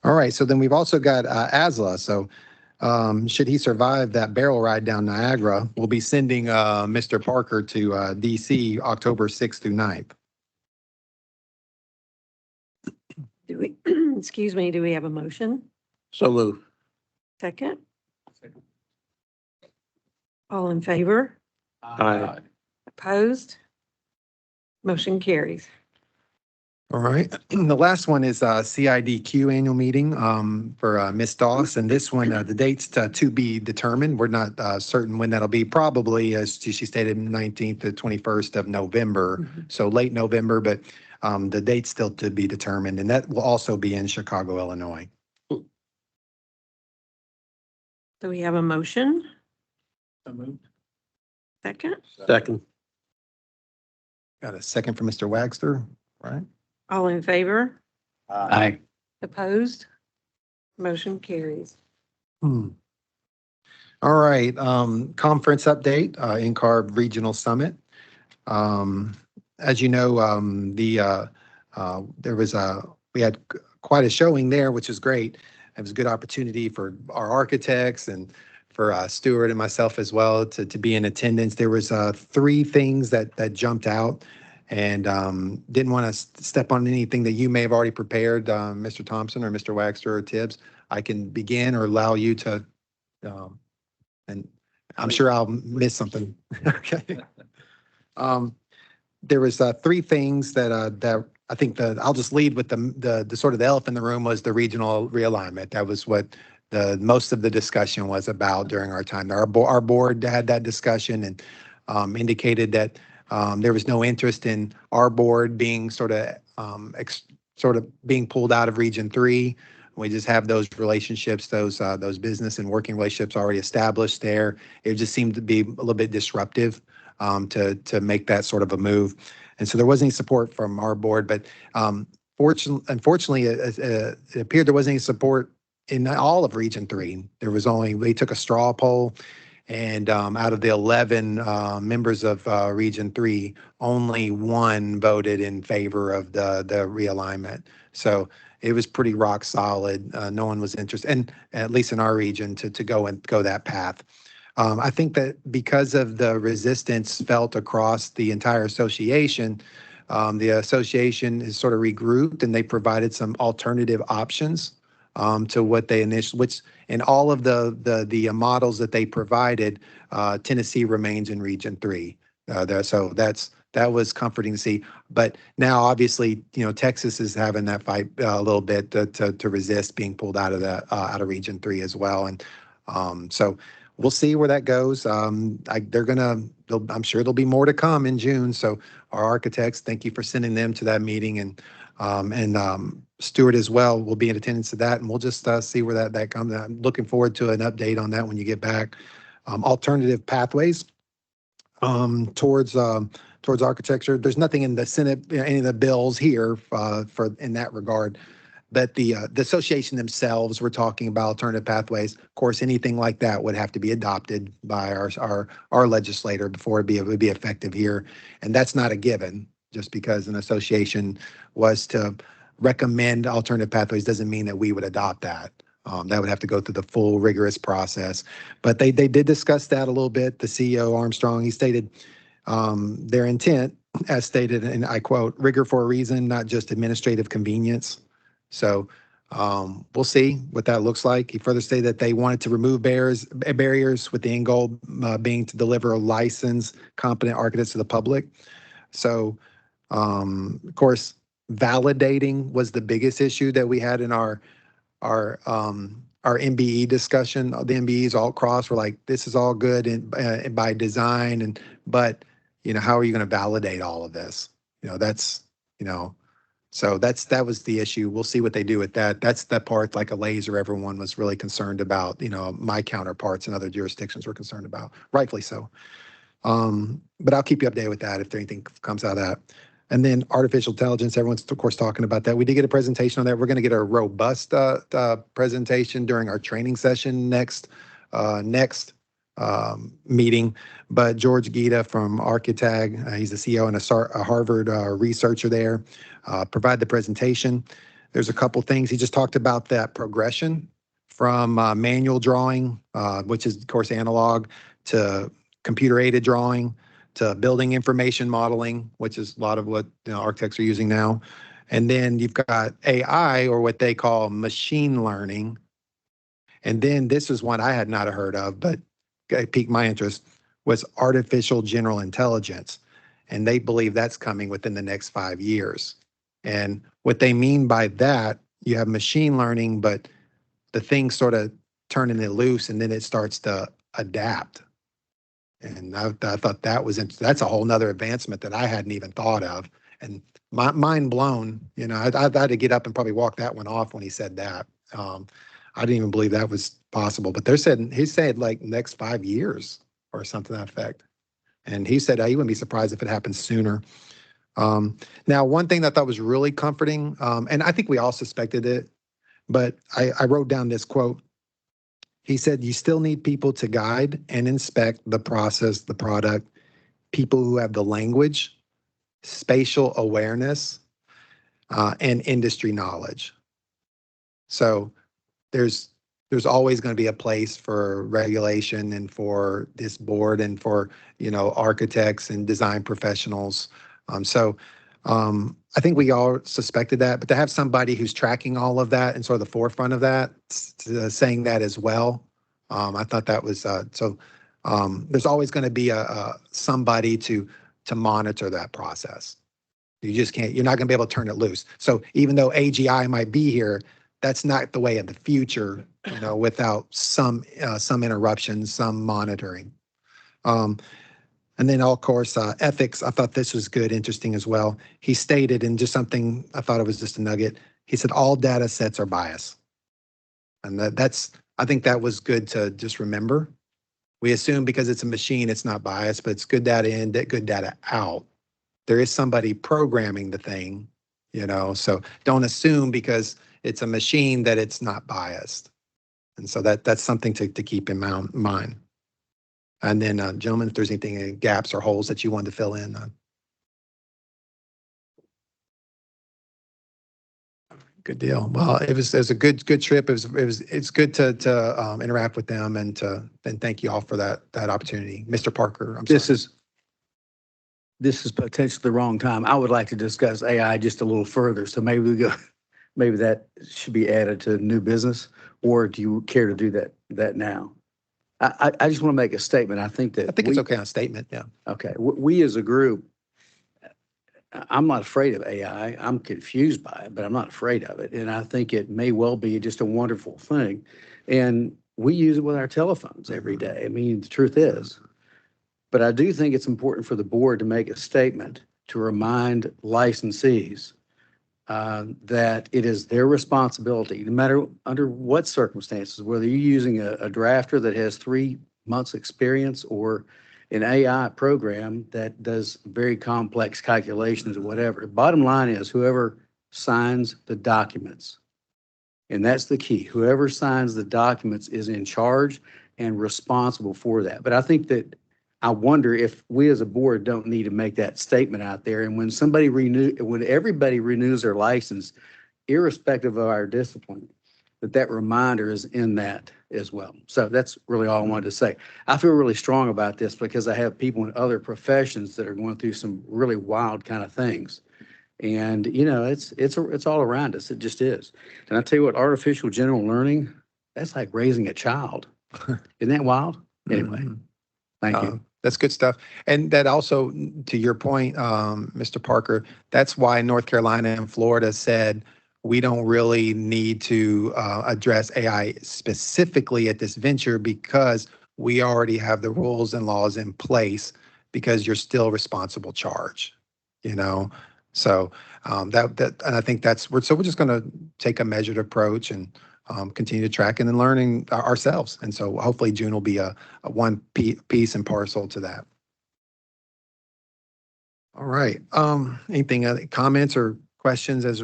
All right. So then we've also got ASLA. So should he survive that barrel ride down Niagara, we'll be sending Mr. Parker to DC October 6th through 9th. Do we, excuse me, do we have a motion? So move. Second? All in favor? Aye. Opposed? Motion carries. All right. The last one is CIDQ annual meeting for Ms. Doss. And this one, the date's to be determined. We're not certain when that'll be. Probably, as she stated, 19th to 21st of November. So late November, but the date's still to be determined. And that will also be in Chicago, Illinois. Do we have a motion? So moved. Second? Second. Got a second from Mr. Wagster, right? All in favor? Aye. Opposed? Motion carries. All right, conference update, NCARB Regional Summit. As you know, we had quite a showing there, which is great. It was a good opportunity for our architects and for Stuart and myself as well to be in attendance. There was 3 things that jumped out, and didn't want to step on anything that you may have already prepared, Mr. Thompson or Mr. Wagster or Tibbs. I can begin or allow you to, and I'm sure I'll miss something. Okay. There was 3 things that I think I'll just lead with the sort of the elephant in the room was the regional realignment. That was what most of the discussion was about during our time. Our board had that discussion and indicated that there was no interest in our board being sort of being pulled out of Region 3. We just have those relationships, those business and working relationships already established there. It just seemed to be a little bit disruptive to make that sort of a move. And so there wasn't any support from our board, but unfortunately, it appeared there wasn't any support in all of Region 3. They took a straw poll, And out of the 11 members of Region 3, only one voted in favor of the realignment. So it was pretty rock solid. No one was interested, and at least in our region, to go that path. I think that because of the resistance felt across the entire association, the association is sort of regrouped and they provided some alternative options to what they initially, which in all of the models that they provided, Tennessee remains in Region 3. So that was comforting to see. But now, obviously, Texas is having that fight a little bit to resist being pulled out of out of Region 3 as well. And so we'll see where that goes. I'm sure there'll be more to come in June. So our architects, thank you for sending them to that meeting, and Stuart as well will be in attendance to that, and we'll just see where that comes. I'm looking forward to an update on that when you get back. Alternative pathways towards architecture. There's nothing in the Senate, any of the bills here for in that regard. But the association themselves were talking about alternative pathways. Of course, anything like that would have to be adopted by our legislator before it would be effective here, and that's not a given. Just because an association was to recommend alternative pathways doesn't mean that we would adopt that. That would have to go through the full rigorous process. But they did discuss that a little bit. The CEO Armstrong, he stated their intent, as stated, and I quote, "rigor for a reason, not just administrative convenience." So we'll see what that looks like. He further stated that they wanted to remove barriers with the end goal being to deliver licensed, competent architects to the public. So, of course, validating was the biggest issue that we had in our MBE discussion. The MBEs all across were like, this is all good and by design, but how are you going to validate all of this? So that was the issue. We'll see what they do with that. That's the part, like a laser, everyone was really concerned about. My counterparts in other jurisdictions were concerned about, rightfully so. But I'll keep you updated with that if anything comes out of that. And then artificial intelligence, everyone's of course talking about that. We did get a presentation on that. We're going to get a robust presentation during our training session next meeting. But George Gita from Architag, he's the CEO and a Harvard researcher there, provide the presentation. There's a couple things. He just talked about that progression from manual drawing, which is of course analog, to computer-aided drawing, to building information modeling, which is a lot of what architects are using now. And then you've got AI, or what they call machine learning. And then this is one I had not heard of, but it piqued my interest, was artificial general intelligence. And they believe that's coming within the next 5 years. And what they mean by that, you have machine learning, but the thing sort of turning it loose and then it starts to adapt. And I thought that's a whole nother advancement that I hadn't even thought of. And mind blown, I had to get up and probably walk that one off when he said that. I didn't even believe that was possible, but he said like next 5 years or something to that effect. And he said, he wouldn't be surprised if it happens sooner. Now, one thing that I thought was really comforting, and I think we all suspected it, but I wrote down this quote. He said, you still need people to guide and inspect the process, the product, people who have the language, spatial awareness, and industry knowledge. So there's always going to be a place for regulation and for this board and for, architects and design professionals. I think we all suspected that, but to have somebody who's tracking all of that and sort of the forefront of that, saying that as well, I thought that was so. There's always going to be somebody to monitor that process. You just can't. You're not going to be able to turn it loose. So even though AGI might be here, that's not the way of the future. Without some interruptions, some monitoring. And then, of course, ethics. I thought this was good, interesting as well. He stated, and just something, I thought it was just a nugget. He said, all data sets are biased. And I think that was good to just remember. We assume because it's a machine, it's not biased, but it's good data in, good data out. There is somebody programming the thing, so don't assume because it's a machine that it's not biased. And so that's something to keep in mind. And then, gentlemen, if there's anything, gaps or holes that you wanted to fill in. Good deal. Well, it was a good trip. It's good to interact with them and thank you all for that opportunity. Mr. Parker, I'm sorry. This is potentially the wrong time. I would like to discuss AI just a little further. So maybe maybe that should be added to new business, or do you care to do that now? I just want to make a statement. I think I think it's okay on a statement. Yeah. Okay, we as a group, I'm not afraid of AI. I'm confused by it, but I'm not afraid of it. And I think it may well be just a wonderful thing. And we use it with our telephones every day. I mean, the truth is. But I do think it's important for the board to make a statement to remind licensees that it is their responsibility, no matter under what circumstances, whether you're using a drafter that has 3 months experience or an AI program that does very complex calculations or whatever. Bottom line is whoever signs the documents, and that's the key, whoever signs the documents is in charge and responsible for that. But I think that I wonder if we as a board don't need to make that statement out there. And when when everybody renews their license, irrespective of our discipline, that reminder is in that as well. So that's really all I wanted to say. I feel really strong about this because I have people in other professions that are going through some really wild kind of things. And, it's all around us. It just is. And I tell you what, artificial general learning, that's like raising a child. Isn't that wild? Anyway, thank you. That's good stuff. And that also, to your point, Mr. Parker, that's why North Carolina and Florida said we don't really need to address AI specifically at this venture because we already have the rules and laws in place because you're still responsible charge, So and I think we're just going to take a measured approach and continue to track and then learning ourselves. And so hopefully June will be a one piece and parcel to that. All right. Anything, other comments or questions as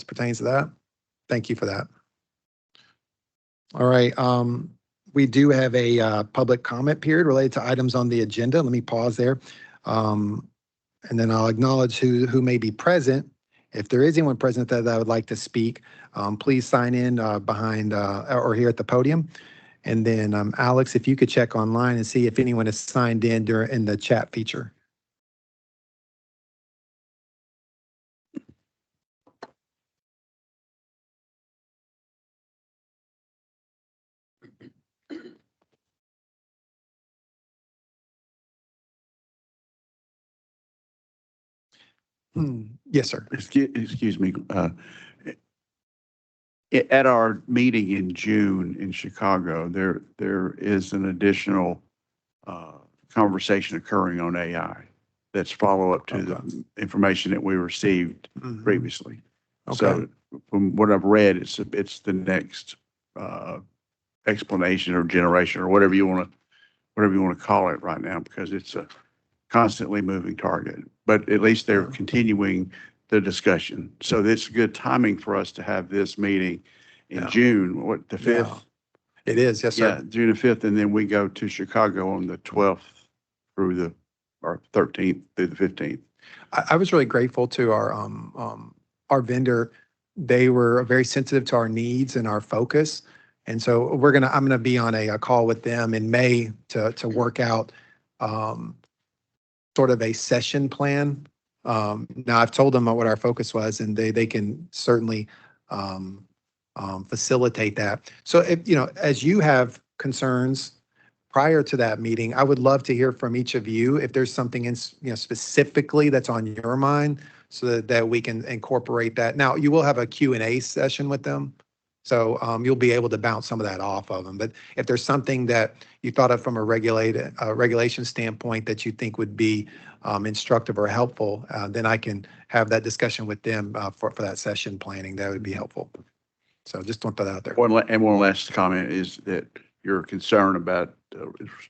pertains to that? Thank you for that. All right. We do have a public comment period related to items on the agenda. Let me pause there. And then I'll acknowledge who may be present. If there is anyone present that would like to speak, please sign in behind or here at the podium. And then Alex, if you could check online and see if anyone is signed in in the chat feature. Yes, sir. Excuse me. At our meeting in June in Chicago, there is an additional conversation occurring on AI that's follow-up to the information that we received previously. Okay. So from what I've read, it's the next explanation or generation or whatever you want to call it right now, because it's a constantly moving target. But at least they're continuing the discussion. So it's good timing for us to have this meeting in June, the 5th? Yeah. It is, yes, sir. Yeah, June the 5th, and then we go to Chicago on the 12th or 13th through the 15th. I was really grateful to our vendor. They were very sensitive to our needs and our focus. And so I'm going to be on a call with them in May to work out sort of a session plan. Now I've told them what our focus was, and they can certainly facilitate that. So if, as you have concerns prior to that meeting, I would love to hear from each of you if there's something specifically that's on your mind so that we can incorporate that. Now, you will have a Q&A session with them. So you'll be able to bounce some of that off of them. But if there's something that you thought of from a regulation standpoint that you think would be instructive or helpful, then I can have that discussion with them for that session planning. That would be helpful. So just don't put that out there. One last comment is that your concern about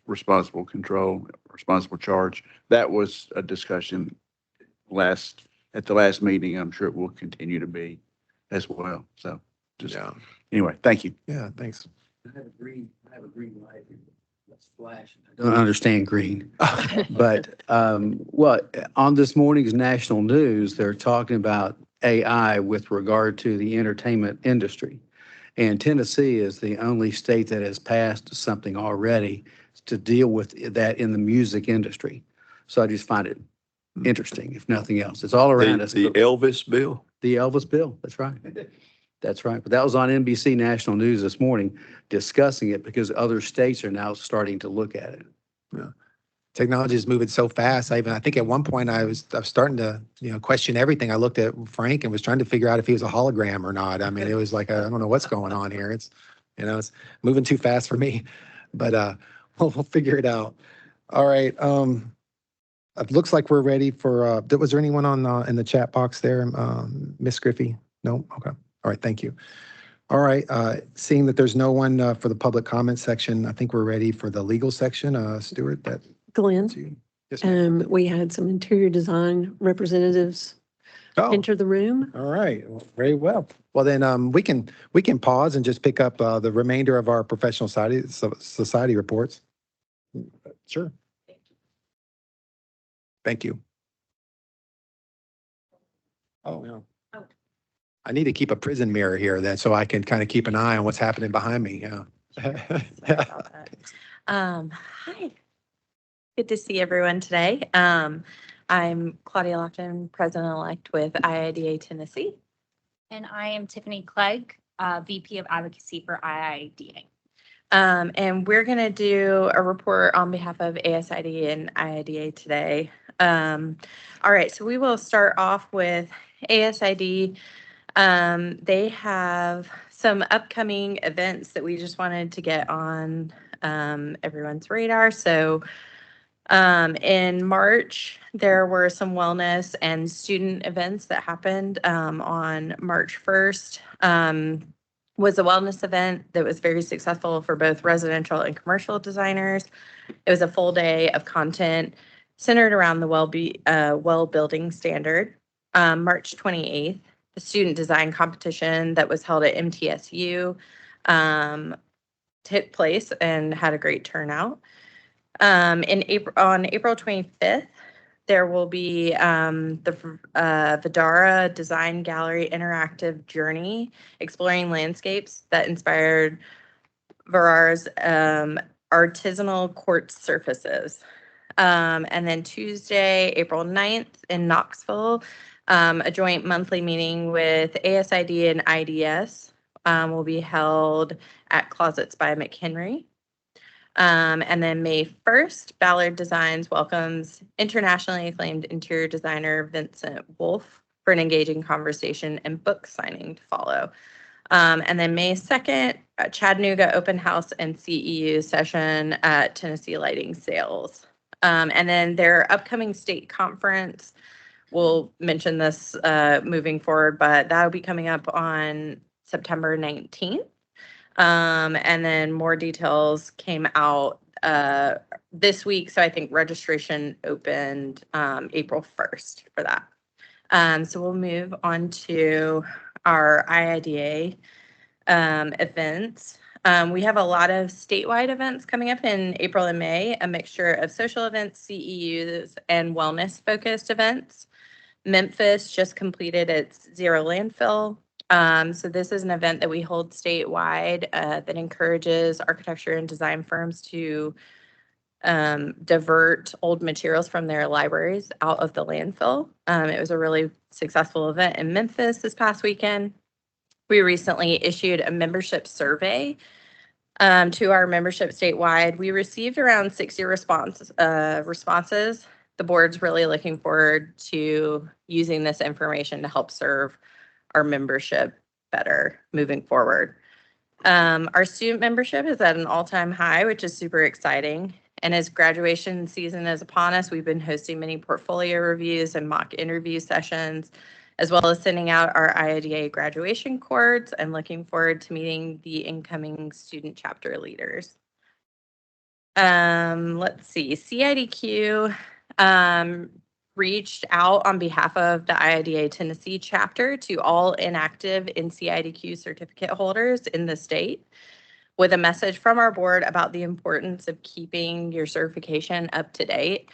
responsible control, responsible charge, that was a discussion at the last meeting. I'm sure it will continue to be as well. So anyway, thank you. Yeah, thanks. I have a green light. Flash. I don't understand green. But, well, on this morning's national news, they're talking about AI with regard to the entertainment industry. And Tennessee is the only state that has passed something already to deal with that in the music industry. So I just find it interesting, if nothing else. It's all around us. The Elvis bill. The Elvis bill, that's right. That's right. But that was on NBC National News this morning discussing it because other states are now starting to look at it. Technology is moving so fast. I think at one point I was starting to, question everything. I looked at Frank and was trying to figure out if he was a hologram or not. I mean, it was like, I don't know what's going on here. It's moving too fast for me, but, we'll figure it out. All right. It looks like we're ready for, was there anyone in the chat box there? Miss Griffey? No? Okay. All right. Thank you. All right. Seeing that there's no one for the public comment section, I think we're ready for the legal section. Stuart, that's Glenn, you. Yes, ma'am. we had some interior design representatives Oh, enter the room. all right. Well, very well. Well, then we can pause and just pick up the remainder of our professional society reports. Sure. Thank you. Oh, yeah. I need to keep a prison mirror here then so I can kind of keep an eye on what's happening behind me. Yeah. Hi. Good to see everyone today. I'm Claudia Lockton, President-elect with IIDA Tennessee. And I am Tiffany Clegg, VP of Advocacy for IIDA. And we're going to do a report on behalf of ASID and IIDA today. All right, so we will start off with ASID. They have some upcoming events that we just wanted to get on everyone's radar. So in March, there were some wellness and student events that happened on March 1st. Was a wellness event that was very successful for both residential and commercial designers. It was a full day of content centered around the well building standard. March 28th, the student design competition that was held at MTSU took place and had a great turnout. On April 25th, there will be the Vidara Design Gallery Interactive Journey, exploring landscapes that inspired Vidara's artisanal quartz surfaces. And then Tuesday, April 9th in Knoxville, a joint monthly meeting with ASID and IDS will be held at Closets by McHenry. And then May 1st, Ballard Designs welcomes internationally acclaimed interior designer Vincent Wolf for an engaging conversation and book signing to follow. And then May 2nd, Chattanooga Open House and CEU session at Tennessee Lighting Sales. And then their upcoming state conference, we'll mention this moving forward, but that'll be coming up on September 19th. And then more details came out this week. So I think registration opened April 1st for that. So we'll move on to our IIDA events. We have a lot of statewide events coming up in April and May, a mixture of social events, CEUs, and wellness-focused events. Memphis just completed its Zero Landfill. So this is an event that we hold statewide that encourages architecture and design firms to divert old materials from their libraries out of the landfill. It was a really successful event in Memphis this past weekend. We recently issued a membership survey to our membership statewide. We received around 60 responses. The board's really looking forward to using this information to help serve our membership better moving forward. Our student membership is at an all-time high, which is super exciting. And as graduation season is upon us, we've been hosting many portfolio reviews and mock interview sessions, as well as sending out our IIDA graduation cards and looking forward to meeting the incoming student chapter leaders. Let's see, CIDQ reached out on behalf of the IIDA Tennessee chapter to all inactive NCIDQ certificate holders in the state. with a message from our board about the importance of keeping your certification up to date.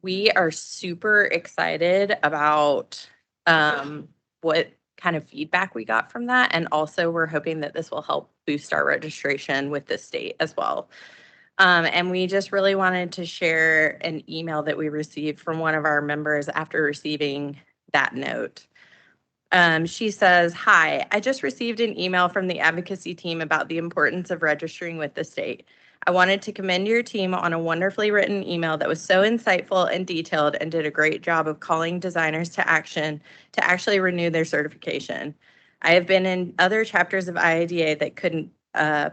We are super excited about what kind of feedback we got from that. And also we're hoping that this will help boost our registration with the state as well. And we just really wanted to share an email that we received from one of our members after receiving that note. She says, "Hi, I just received an email from the advocacy team about the importance of registering with the state. I wanted to commend your team on a wonderfully written email that was so insightful and detailed and did a great job of calling designers to action to actually renew their certification. I have been in other chapters of IIDA that couldn't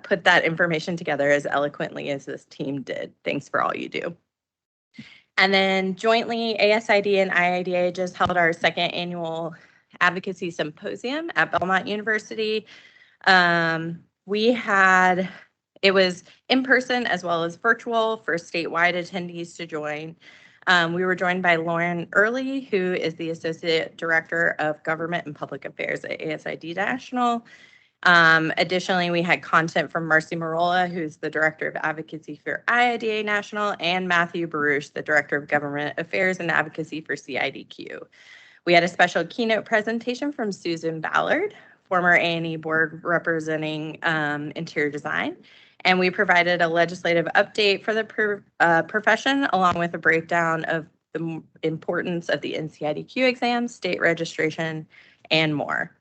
put that information together as eloquently as this team did. Thanks for all you do." And then jointly, ASID and IIDA just held our second annual advocacy symposium at Belmont University. It was in person as well as virtual for statewide attendees to join. We were joined by Lauren Early, who is the Associate Director of Government and Public Affairs at ASID National. Additionally, we had content from Marcy Marola, who's the Director of Advocacy for IIDA National, and Matthew Baruch, the Director of Government Affairs and Advocacy for CIDQ. We had a special keynote presentation from Susan Ballard, former A&E board representing interior design. And we provided a legislative update for the profession, along with a breakdown of the importance of the NCIDQ exams, state registration, and more.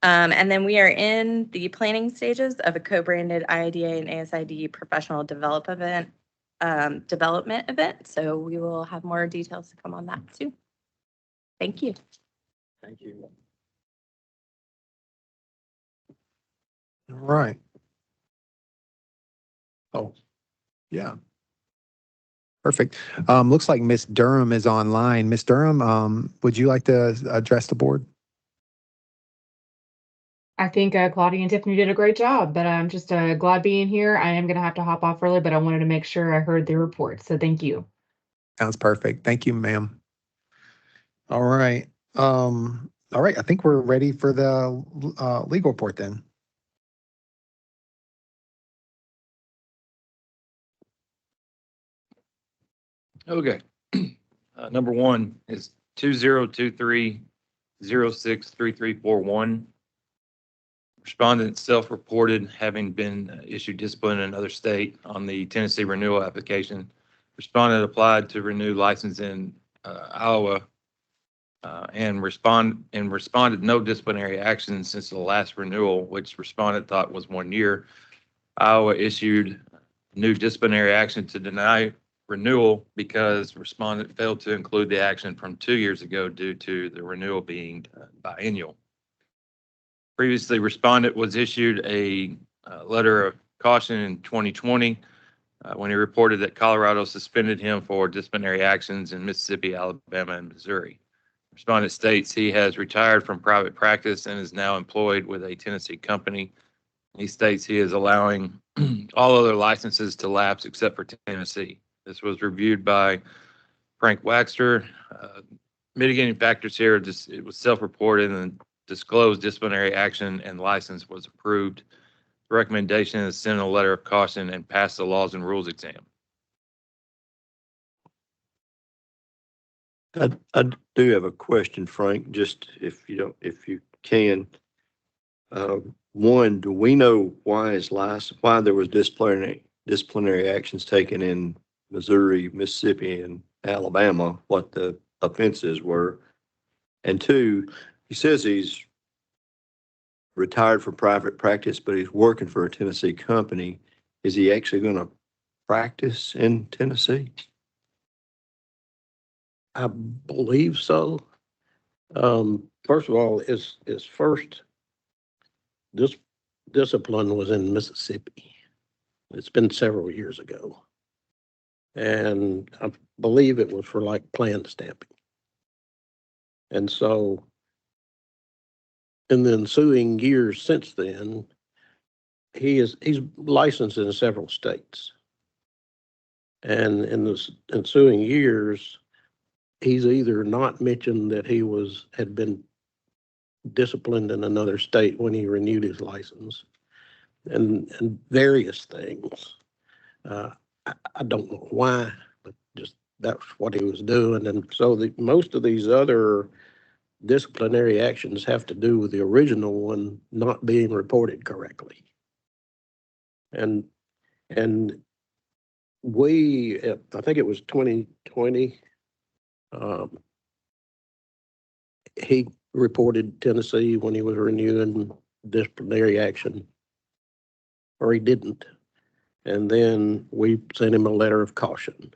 And then we are in the planning stages of a co-branded IIDA and ASID professional development event. So we will have more details to come on that too. Thank you. Thank you. All right. Oh, yeah. Perfect. Looks like Miss Durham is online. Miss Durham, would you like to address the board? I think Claudia and Tiffany did a great job, but I'm just glad being here. I am going to have to hop off early, but I wanted to make sure I heard the report. So thank you. Sounds perfect. Thank you, ma'am. All right. All right. I think we're ready for the legal report then. Okay. Number one is 2023-063341. Respondent self-reported having been issued discipline in another state on the Tennessee renewal application. Respondent applied to renew license in Iowa and responded no disciplinary action since the last renewal, which respondent thought was 1 year. Iowa issued new disciplinary action to deny renewal because respondent failed to include the action from 2 years ago due to the renewal being biennial. Previously, respondent was issued a letter of caution in 2020 when he reported that Colorado suspended him for disciplinary actions in Mississippi, Alabama, and Missouri. Respondent states he has retired from private practice and is now employed with a Tennessee company. He states he is allowing all other licenses to lapse except for Tennessee. This was reviewed by Frank Waxter. Mitigating factors here, it was self-reported and disclosed disciplinary action and license was approved. The recommendation is send a letter of caution and pass the laws and rules exam. I do have a question, Frank, just if you can. One, do we know why there was disciplinary actions taken in Missouri, Mississippi, and Alabama, what the offenses were? And two, he says he's retired from private practice, but he's working for a Tennessee company. Is he actually going to practice in Tennessee? I believe so. First of all, his first discipline was in Mississippi. It's been several years ago. And I believe it was for like plan stamping. And so in the ensuing years since then, he's licensed in several states. And in the ensuing years, he's either not mentioned that he had been disciplined in another state when he renewed his license, and various things. I don't know why, but just that's what he was doing. And so most of these other disciplinary actions have to do with the original one not being reported correctly. And we, I think it was 2020, he reported Tennessee when he was renewing disciplinary action, or he didn't. And then we sent him a letter of caution.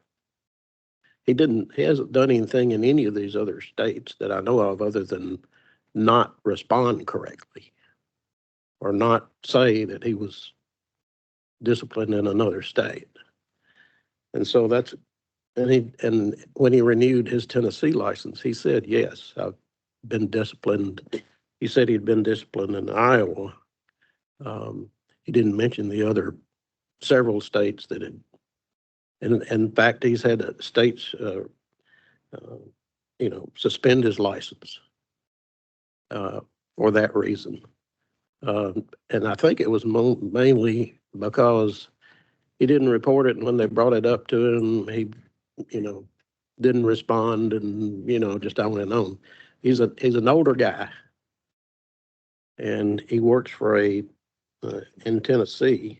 He hasn't done anything in any of these other states that I know of other than not respond correctly or not say that he was disciplined in another state. And so and when he renewed his Tennessee license, he said, yes, I've been disciplined. He said he'd been disciplined in Iowa. He didn't mention the other several states that had, and in fact, he's had states, suspend his license for that reason. And I think it was mainly because he didn't report it, and when they brought it up to him, he, didn't respond, and just on and on. He's an older guy, and he works for in Tennessee,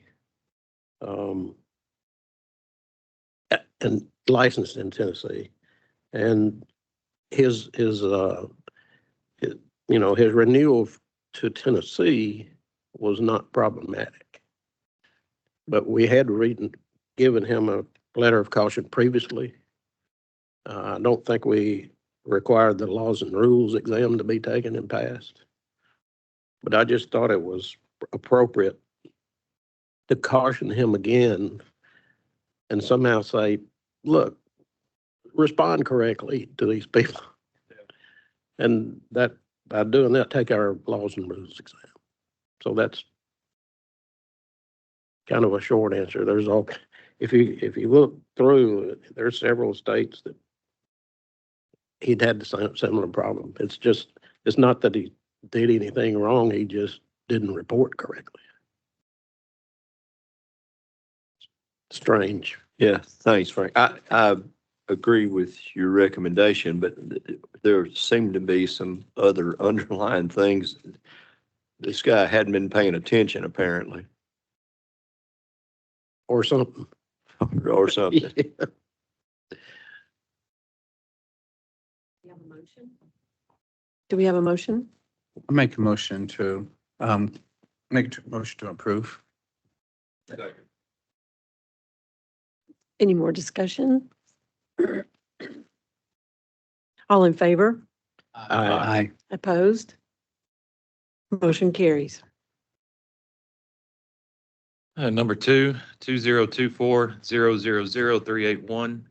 and licensed in Tennessee, and his renewal to Tennessee was not problematic, but we had given him a letter of caution previously. I don't think we required the laws and rules exam to be taken and passed, but I just thought it was appropriate to caution him again and somehow say, look, respond correctly to these people. And that by doing that, take our laws and rules exam. So that's kind of a short answer. If you look through, there's several states that he'd had the similar problem. It's not that he did anything wrong. He just didn't report correctly. Strange. Yeah, thanks, Frank. I agree with your recommendation, but there seem to be some other underlying things. This guy hadn't been paying attention, apparently. Or something. Or something. Yeah. Do we have a motion? I make a motion to approve. Any more discussion? All in favor? Aye. Opposed? Motion carries. Number 2, 2024-000-381.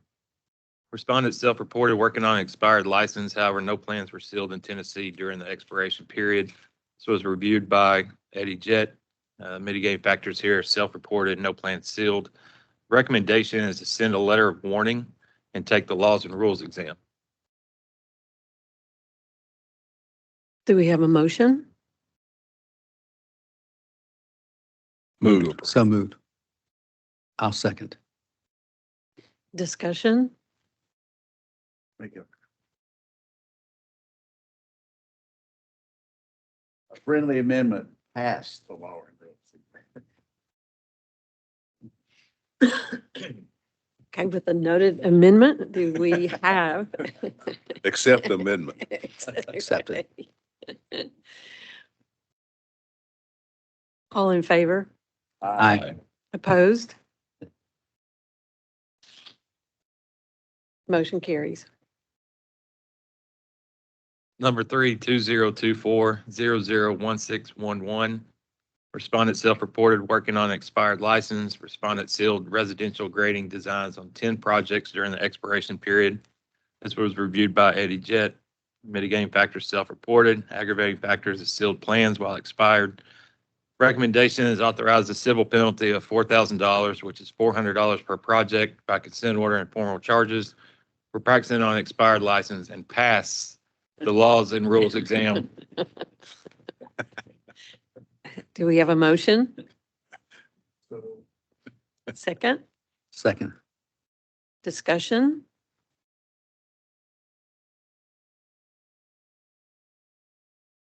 Respondent self-reported working on expired license. However, no plans were sealed in Tennessee during the expiration period. This was reviewed by Eddie Jett. Mitigating factors here, self-reported, no plans sealed. Recommendation is to send a letter of warning and take the laws and rules exam. Do we have a motion? Moved. So moved. I'll second. Discussion? Make a friendly amendment passed the law and rules. Okay, with the noted amendment, do we have? Accept the amendment. Accept it. All in favor? Aye. Opposed? Motion carries. Number 3, 2024-001611. Respondent self-reported working on expired license. Respondent sealed residential grading designs on 10 projects during the expiration period. This was reviewed by Eddie Jett. Mitigating factors self-reported. Aggravating factors is sealed plans while expired. Recommendation is authorize a civil penalty of $4,000, which is $400 per project by consent order and formal charges for practicing on expired license and pass the laws and rules exam. Do we have a motion? Second, Second. discussion.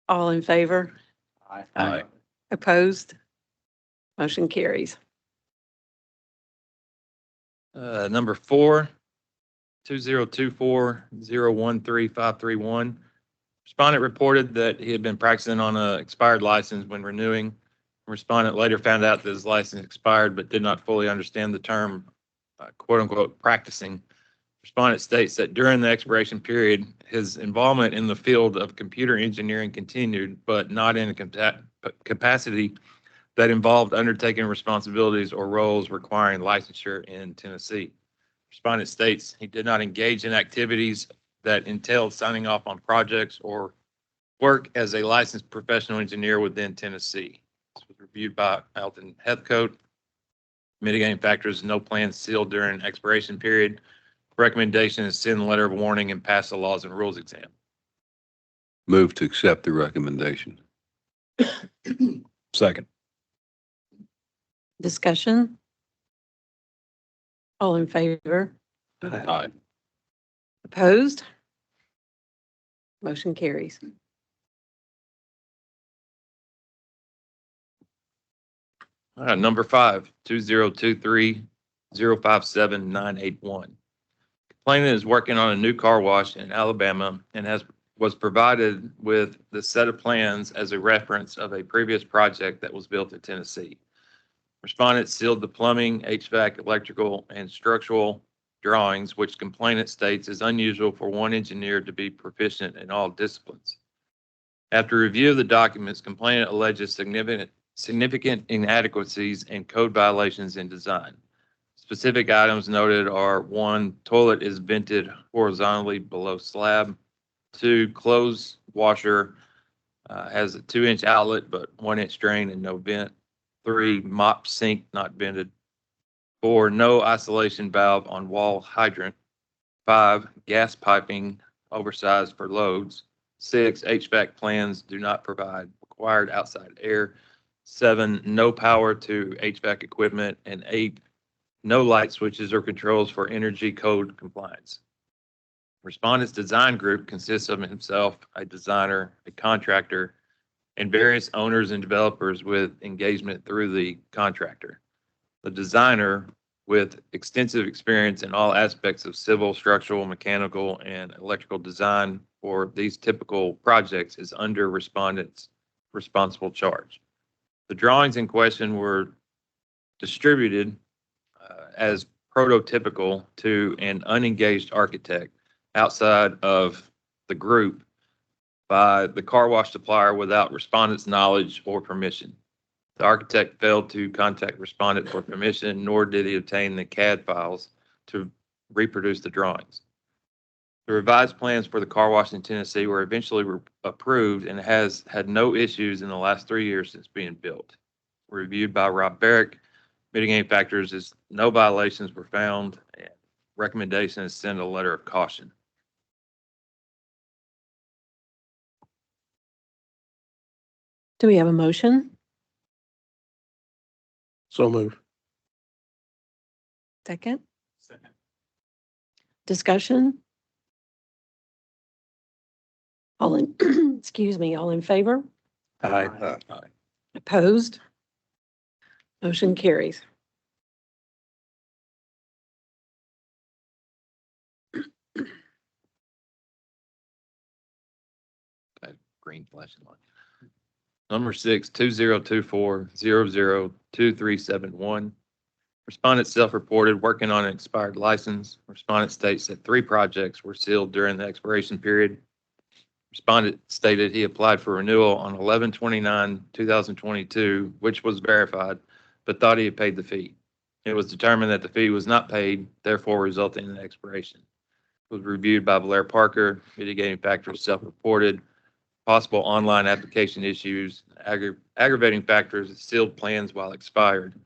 All in favor? Aye. Opposed? Motion carries. Number 4, 2024-013-531. Respondent reported that he had been practicing on an expired license when renewing. Respondent later found out that his license expired but did not fully understand the term quote unquote practicing. Respondent states that during the expiration period, his involvement in the field of computer engineering continued, but not in a capacity that involved undertaking responsibilities or roles requiring licensure in Tennessee. Respondent states he did not engage in activities that entailed signing off on projects or work as a licensed professional engineer within Tennessee. This was reviewed by Alton Heathcote. Mitigating factors: no plans sealed during expiration period. Recommendation is send a letter of warning and pass the laws and rules exam. Move to accept the recommendation. Second. Discussion. All in favor? Aye. Opposed? Motion carries. Number 5, 2023-057-981. Complainant is working on a new car wash in Alabama and was provided with the set of plans as a reference of a previous project that was built in Tennessee. Respondent sealed the plumbing, HVAC, electrical, and structural drawings, which complainant states is unusual for one engineer to be proficient in all disciplines. After review of the documents, complainant alleges significant inadequacies and code violations in design. Specific items noted are: 1, toilet is vented horizontally below slab. 2, clothes washer has a 2-inch outlet but 1-inch drain and no vent. 3, mop sink not vented. 4, no isolation valve on wall hydrant. 5, gas piping oversized for loads. 6, HVAC plans do not provide required outside air. 7, no power to HVAC equipment. And 8, no light switches or controls for energy code compliance. Respondent's design group consists of himself, a designer, a contractor, and various owners and developers with engagement through the contractor. The designer, with extensive experience in all aspects of civil, structural, mechanical, and electrical design for these typical projects, is under respondent's responsible charge. The drawings in question were distributed as prototypical to an unengaged architect outside of the group by the car wash supplier without respondent's knowledge or permission. The architect failed to contact respondent for permission, nor did he obtain the CAD files to reproduce the drawings. The revised plans for the car wash in Tennessee were eventually approved and has had no issues in the last 3 years since being built. Reviewed by Rob Barrick. Mitigating factors is no violations were found. And recommendation is send a letter of caution. Do we have a motion? So move. Second? Discussion? All in, excuse me, all in favor? Aye. Opposed? Motion carries. Green flashing light. Number 6, 2024-002371. Respondent self-reported working on an expired license. Respondent states that 3 projects were sealed during the expiration period. Respondent stated he applied for renewal on 11/29/2022, which was verified, but thought he had paid the fee. It was determined that the fee was not paid, therefore resulting in expiration. It was reviewed by Blair Parker. Mitigating factors self-reported. Possible online application issues, aggravating factors, sealed plans while expired.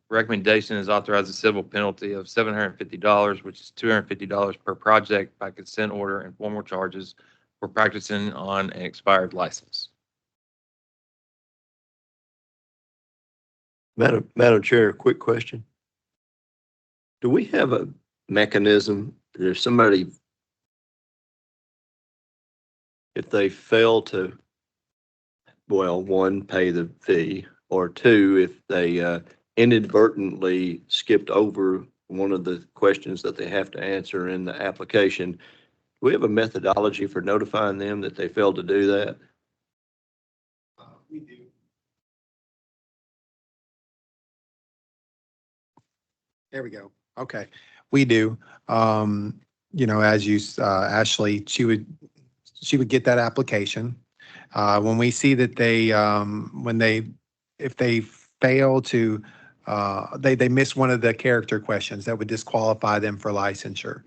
Recommendation is authorize a civil penalty of $750, which is $250 per project by consent order and formal charges for practicing on an expired license. Madam Chair, quick question. Do we have a mechanism that if somebody, if they fail to, well, one, pay the fee, or two, if they inadvertently skipped over one of the questions that they have to answer in the application, do we have a methodology for notifying them that they failed to do that? We do. There we go. Okay, we do. As you, Ashley, she would get that application. When we see that if they fail to, they miss one of the character questions that would disqualify them for licensure,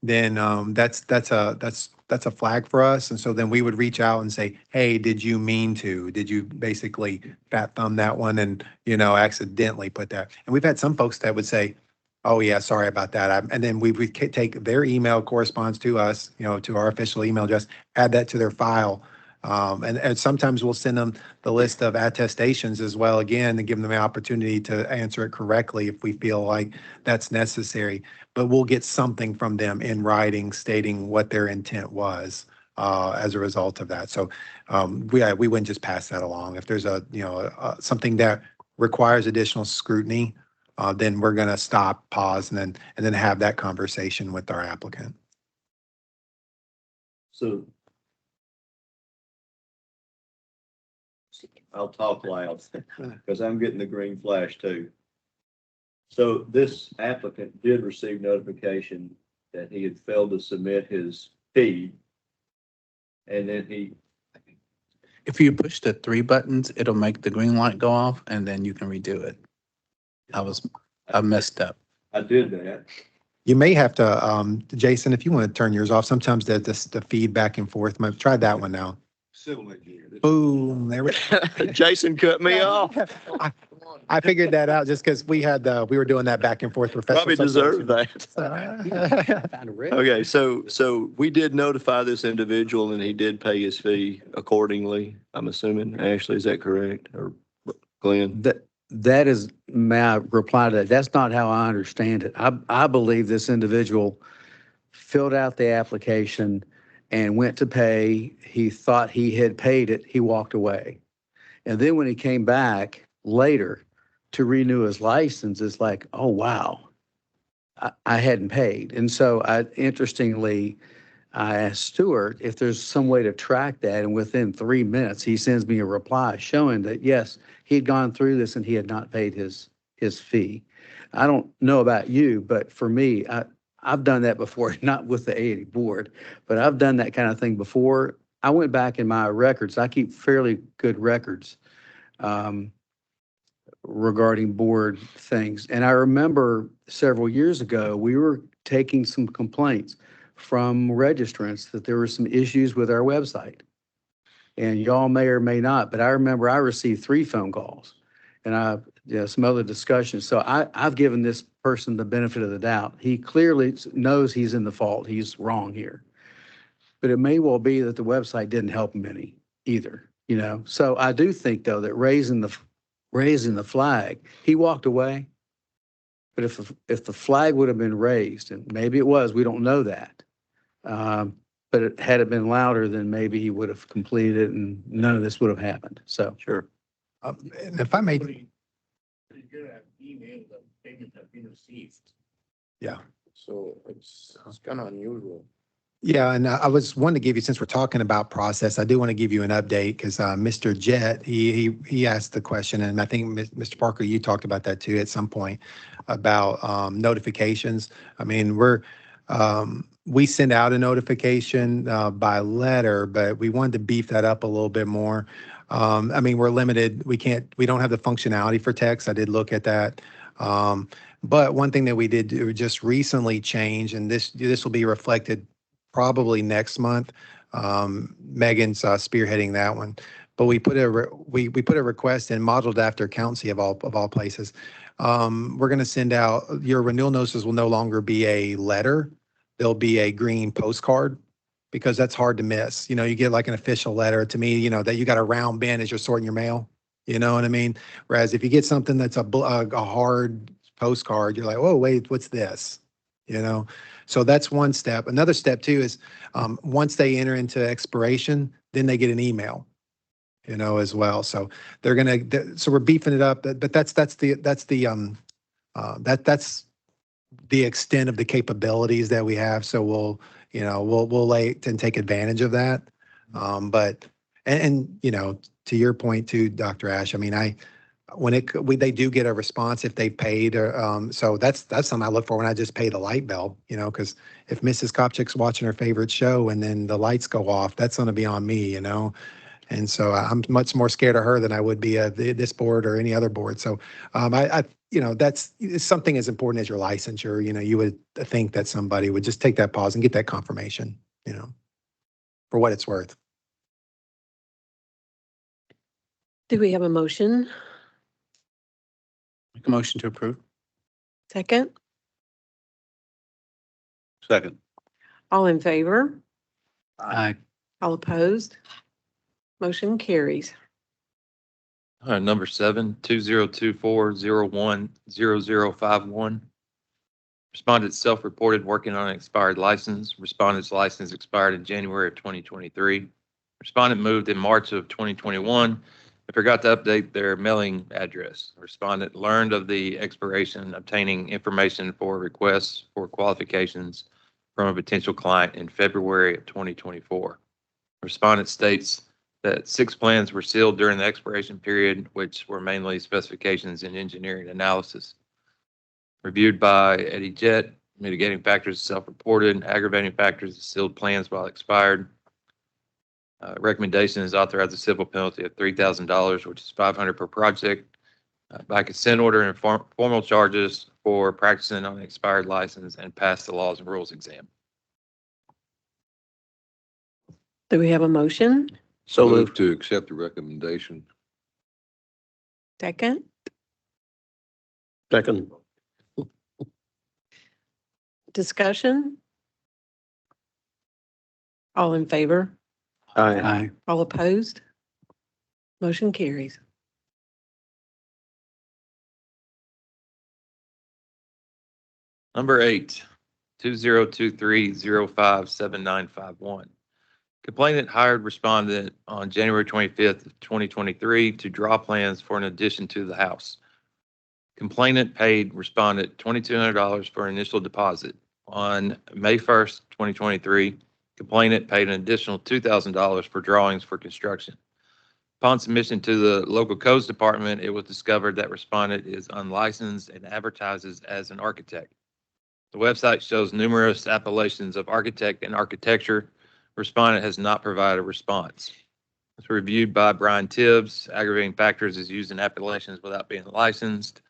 then that's a flag for us. And so then we would reach out and say, hey, did you mean to? Did you basically fat thumb that one and, accidentally put that? And we've had some folks that would say, oh, yeah, sorry about that. And then we would take their email corresponds to us, to our official email address, add that to their file. And sometimes we'll send them the list of attestations as well, again, to give them the opportunity to answer it correctly if we feel like that's necessary. But we'll get something from them in writing stating what their intent was as a result of that. So we wouldn't just pass that along. If there's something that requires additional scrutiny, then we're going to stop, pause, and then have that conversation with our applicant. So I'll talk loud because I'm getting the green flash too. So this applicant did receive notification that he had failed to submit his fee. And then If you push the 3 buttons, it'll make the green light go off and then you can redo it. I messed up. I did that. You may have to, Jason, if you want to turn yours off, sometimes the feed back and forth. Try that one now. Civil engineer. Boom, there we go. Jason cut me off. I figured that out just because we were doing that back and forth. Probably deserved that. Kind of rich. Okay, so we did notify this individual and he did pay his fee accordingly. I'm assuming. Ashley, is that correct? Or Glenn? That is my reply to that. That's not how I understand it. I believe this individual filled out the application and went to pay. He thought he had paid it. He walked away. And then when he came back later to renew his license, it's like, oh, wow, I hadn't paid. And so interestingly, I asked Stuart if there's some way to track that. And within 3 minutes, he sends me a reply showing that, yes, he had gone through this and he had not paid his fee. I don't know about you, but for me, I've done that before, not with the A&E board, but I've done that kind of thing before. I went back in my records. I keep fairly good records regarding board things. And I remember several years ago, we were taking some complaints from registrants that there were some issues with our website. And y'all may or may not, but I remember I received 3 phone calls and some other discussions. So I've given this person the benefit of the doubt. He clearly knows he's in the fault. He's wrong here. But it may well be that the website didn't help him any either, So I do think, though, that raising the flag, he walked away. But if the flag would have been raised, and maybe it was, we don't know that. But had it been louder, then maybe he would have completed it and none of this would have happened. So. Sure. And if I may. Yeah. So it's kind of unusual. Yeah, and I was wanting to give you, since we're talking about process, I do want to give you an update because Mr. Jett, he asked the question, and I think Mr. Parker, you talked about that too at some point about notifications. I mean, we send out a notification by letter, but we wanted to beef that up a little bit more. I mean, we're limited. We don't have the functionality for text. I did look at that. But one thing that we did do just recently change, and this will be reflected probably next month. Megan's spearheading that one, but we put a request in modeled after County of all places. We're going to send out your renewal notices will no longer be a letter. There'll be a green postcard because that's hard to miss. You get like an official letter to me, that you got a round bin as you're sorting your mail. You know what I mean? Whereas if you get something that's a hard postcard, you're like, oh, wait, what's this? You know, so that's one step. Another step too is once they enter into expiration, then they get an email, you know, as well. So they're so we're beefing it up, but that's that's the extent of the capabilities that we have. So we'll lay and take advantage of that. But you know, to your point too, Dr. Ash, I mean, they do get a response if they paid, or so that's something I look for when I just pay the light bill, you know, because if Mrs. Kopchick's watching her favorite show and then the lights go off, that's going to be on me, you know. And so I'm much more scared of her than I would be of this board or any other board. So you know, that's something as important as your licensure. You know, you would think that somebody would just take that pause and get that confirmation, you know, for what it's worth. Do we have a motion? Make a motion to approve. Second? Second. All in favor? Aye. All opposed? Motion carries. Number 7, 2024-01-0051. Respondent self-reported working on an expired license. Respondent's license expired in January of 2023. Respondent moved in March of 2021 and forgot to update their mailing address. Respondent learned of the expiration, obtaining information for requests for qualifications from a potential client in February of 2024. Respondent states that 6 plans were sealed during the expiration period, which were mainly specifications and engineering analysis. Reviewed by Eddie Jett, mitigating factors self-reported, aggravating factors sealed plans while expired. Recommendation is authorize a civil penalty of $3,000, which is $500 per project, by consent order and formal charges for practicing on an expired license and pass the laws and rules exam. Do we have a motion? So Move moved. to accept the recommendation. Second? Second. Discussion? All in favor? Aye. Aye. All opposed? Motion carries. Number 8, 2023-057951. Complainant hired respondent on January 25th, 2023 to draw plans for an addition to the house. Complainant paid respondent $2,200 for an initial deposit. On May 1st, 2023, complainant paid an additional $2,000 for drawings for construction. Upon submission to the local codes department, it was discovered that respondent is unlicensed and advertises as an architect. The website shows numerous appellations of architect and architecture. Respondent has not provided a response. It's reviewed by Brian Tibbs. Aggravating factors is used in appellations without being licensed.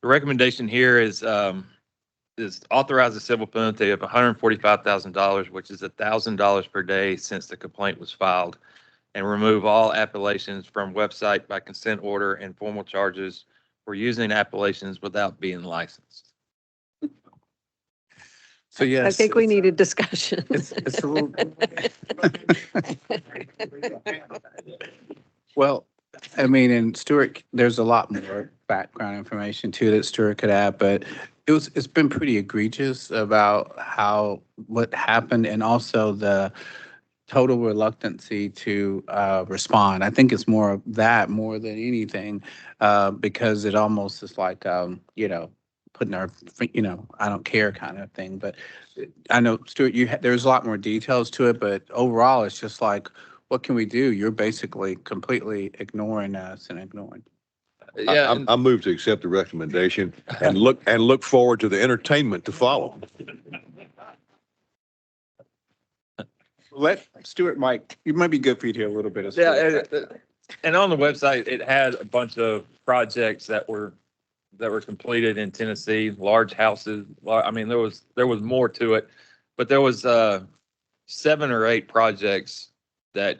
The recommendation here is authorize a civil penalty of $145,000, which is $1,000 per day since the complaint was filed, and remove all appellations from website by consent order and formal charges for using appellations without being licensed. So yes. I think we need a discussion. It's a little. Well, I mean, and Stuart, there's a lot more background information too that Stuart could add, but it's been pretty egregious about what happened, and also the total reluctancy to respond. I think it's more of that more than anything, because it almost is like, putting our, I don't care kind of thing. But I know, Stuart, there's a lot more details to it, but overall, it's just like, what can we do? You're basically completely ignoring us and ignoring. Yeah, I move to accept the recommendation and look forward to the entertainment to follow. Let Stuart, Mike, it might be good for you to hear a little bit of. yeah, and on the website, it had a bunch of projects that were completed in Tennessee, large houses. I mean, there was more to it, but there was 7 or 8 projects that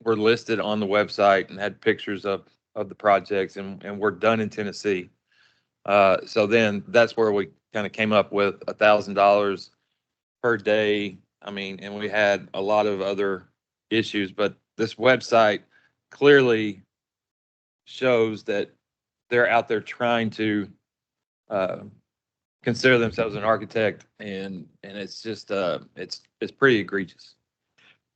were listed on the website and had pictures of the projects and were done in Tennessee. So then that's where we kind of came up with $1,000 per day. I mean, and we had a lot of other issues, but this website clearly shows that they're out there trying to consider themselves an architect, and it's just, it's pretty egregious.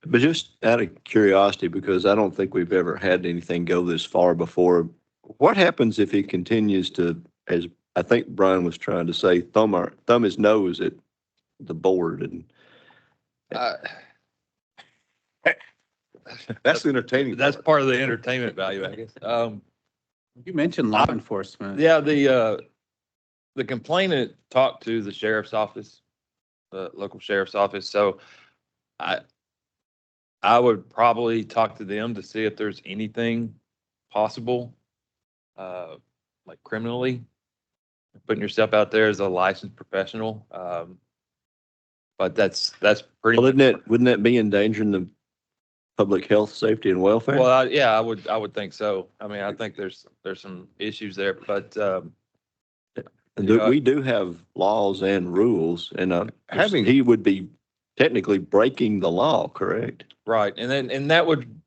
But just out of curiosity, because I don't think we've ever had anything go this far before, what happens if he continues to, as I think Brian was trying to say, thumb his nose at the board and That's entertaining. That's part of the entertainment value, I guess. You mentioned law enforcement. Yeah, the complainant talked to the sheriff's office, the local sheriff's office. So I would probably talk to them to see if there's anything possible, like criminally, putting yourself out there as a licensed professional. But that's pretty. well, wouldn't that be endangering the public health, safety, and welfare? Well, yeah, I would think so. I mean, I think there's some issues there, but we do have laws and rules, and he would be technically breaking the law, correct? right. And that would,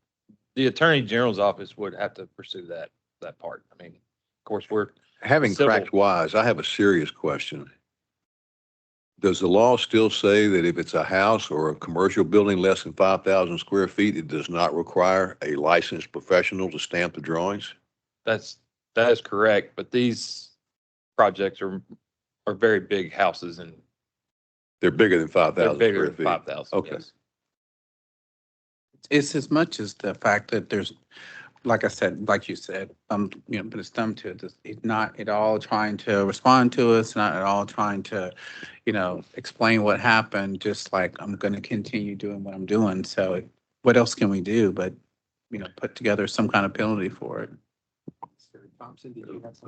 the Attorney General's office would have to pursue that part. I mean, of course, we're Having civil. cracked wise, I have a serious question. Does the law still say that if it's a house or a commercial building less than 5,000 square feet, it does not require a licensed professional to stamp the drawings? that is correct, but these projects are very big houses, and They're bigger than they're 5,000 bigger square than feet. 5,000. Okay. Yes. It's as much as the fact that there's, like I said, like you said, put his thumb to it. It's not at all trying to respond to us, not at all trying to, explain what happened, just like, I'm going to continue doing what I'm doing. So what else can we do but, put together some kind of penalty for it?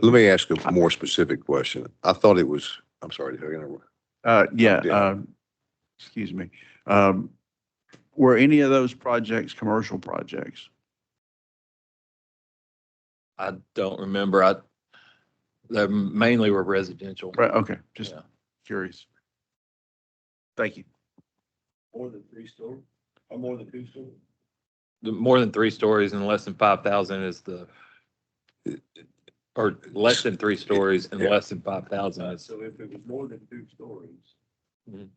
Let me ask a more specific question. I thought it was, I'm sorry, did I interrupt? Yeah, excuse me. Were any of those projects commercial projects? I don't remember. They mainly were residential. Right, okay, just Yeah. curious. Thank you. More than 3 stories or more than 2 stories? The more than 3 stories and less than 5,000 is or less than 3 stories and less than 5,000 is. So if it was more than 2 stories. Mhm.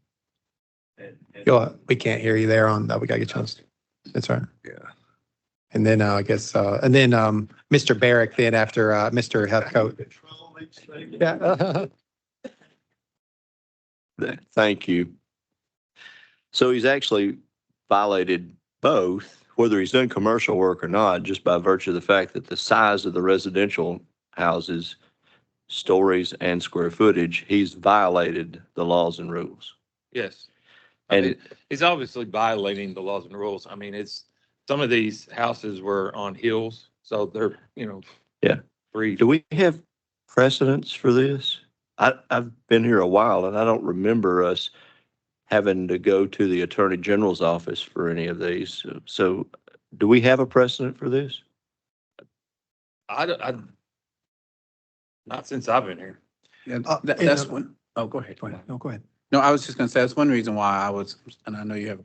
We can't hear you there on that. We gotta get you on. That's right. Yeah. And then I guess, and then Mr. Barrick, then after Mr. Heathcote. Yeah. Thank you. So he's actually violated both, whether he's done commercial work or not, just by virtue of the fact that the size of the residential houses, stories, and square footage, he's violated the laws and rules. Yes. And I mean, he's obviously violating the laws and rules. I mean, some of these houses were on hills, so they're, Yeah. free. Do we have precedents for this? I've been here a while and I don't remember us having to go to the Attorney General's office for any of these. So do we have a precedent for this? Not since I've been here. Yeah, and, that's one. Oh, go ahead. Go ahead. No, go ahead. No, I was just gonna say, that's one reason why I was, and I know you have a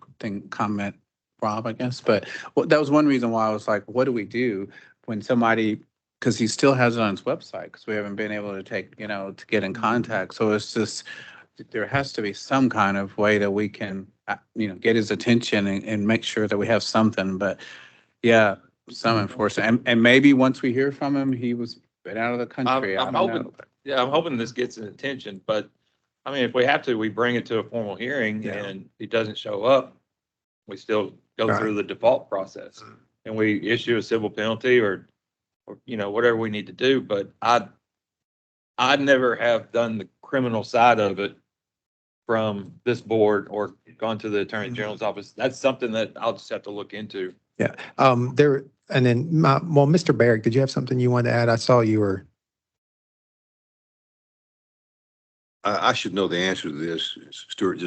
comment, Rob, I guess, but that was one reason why I was like, what do we do when somebody, because he still has it on his website, because we haven't been able to to get in contact. So it's just, there has to be some kind of way that we can, get his attention and make sure that we have something. But yeah, some enforcement. And maybe once we hear from him, he was been out of the country. I'm I don't hoping, know. yeah, I'm hoping this gets his attention, but I mean, if we have to, we bring it to a formal hearing Yeah. and he doesn't show up, we still go Right. through the default process and we issue a civil penalty or whatever we need to do. But I'd never have done the criminal side of it from this board or gone to the Attorney General's office. That's something that I'll just have to look into. Yeah. And then, Mr. Barrick, did you have something you wanted to add? I saw you were. I should know the answer to this. Stuart,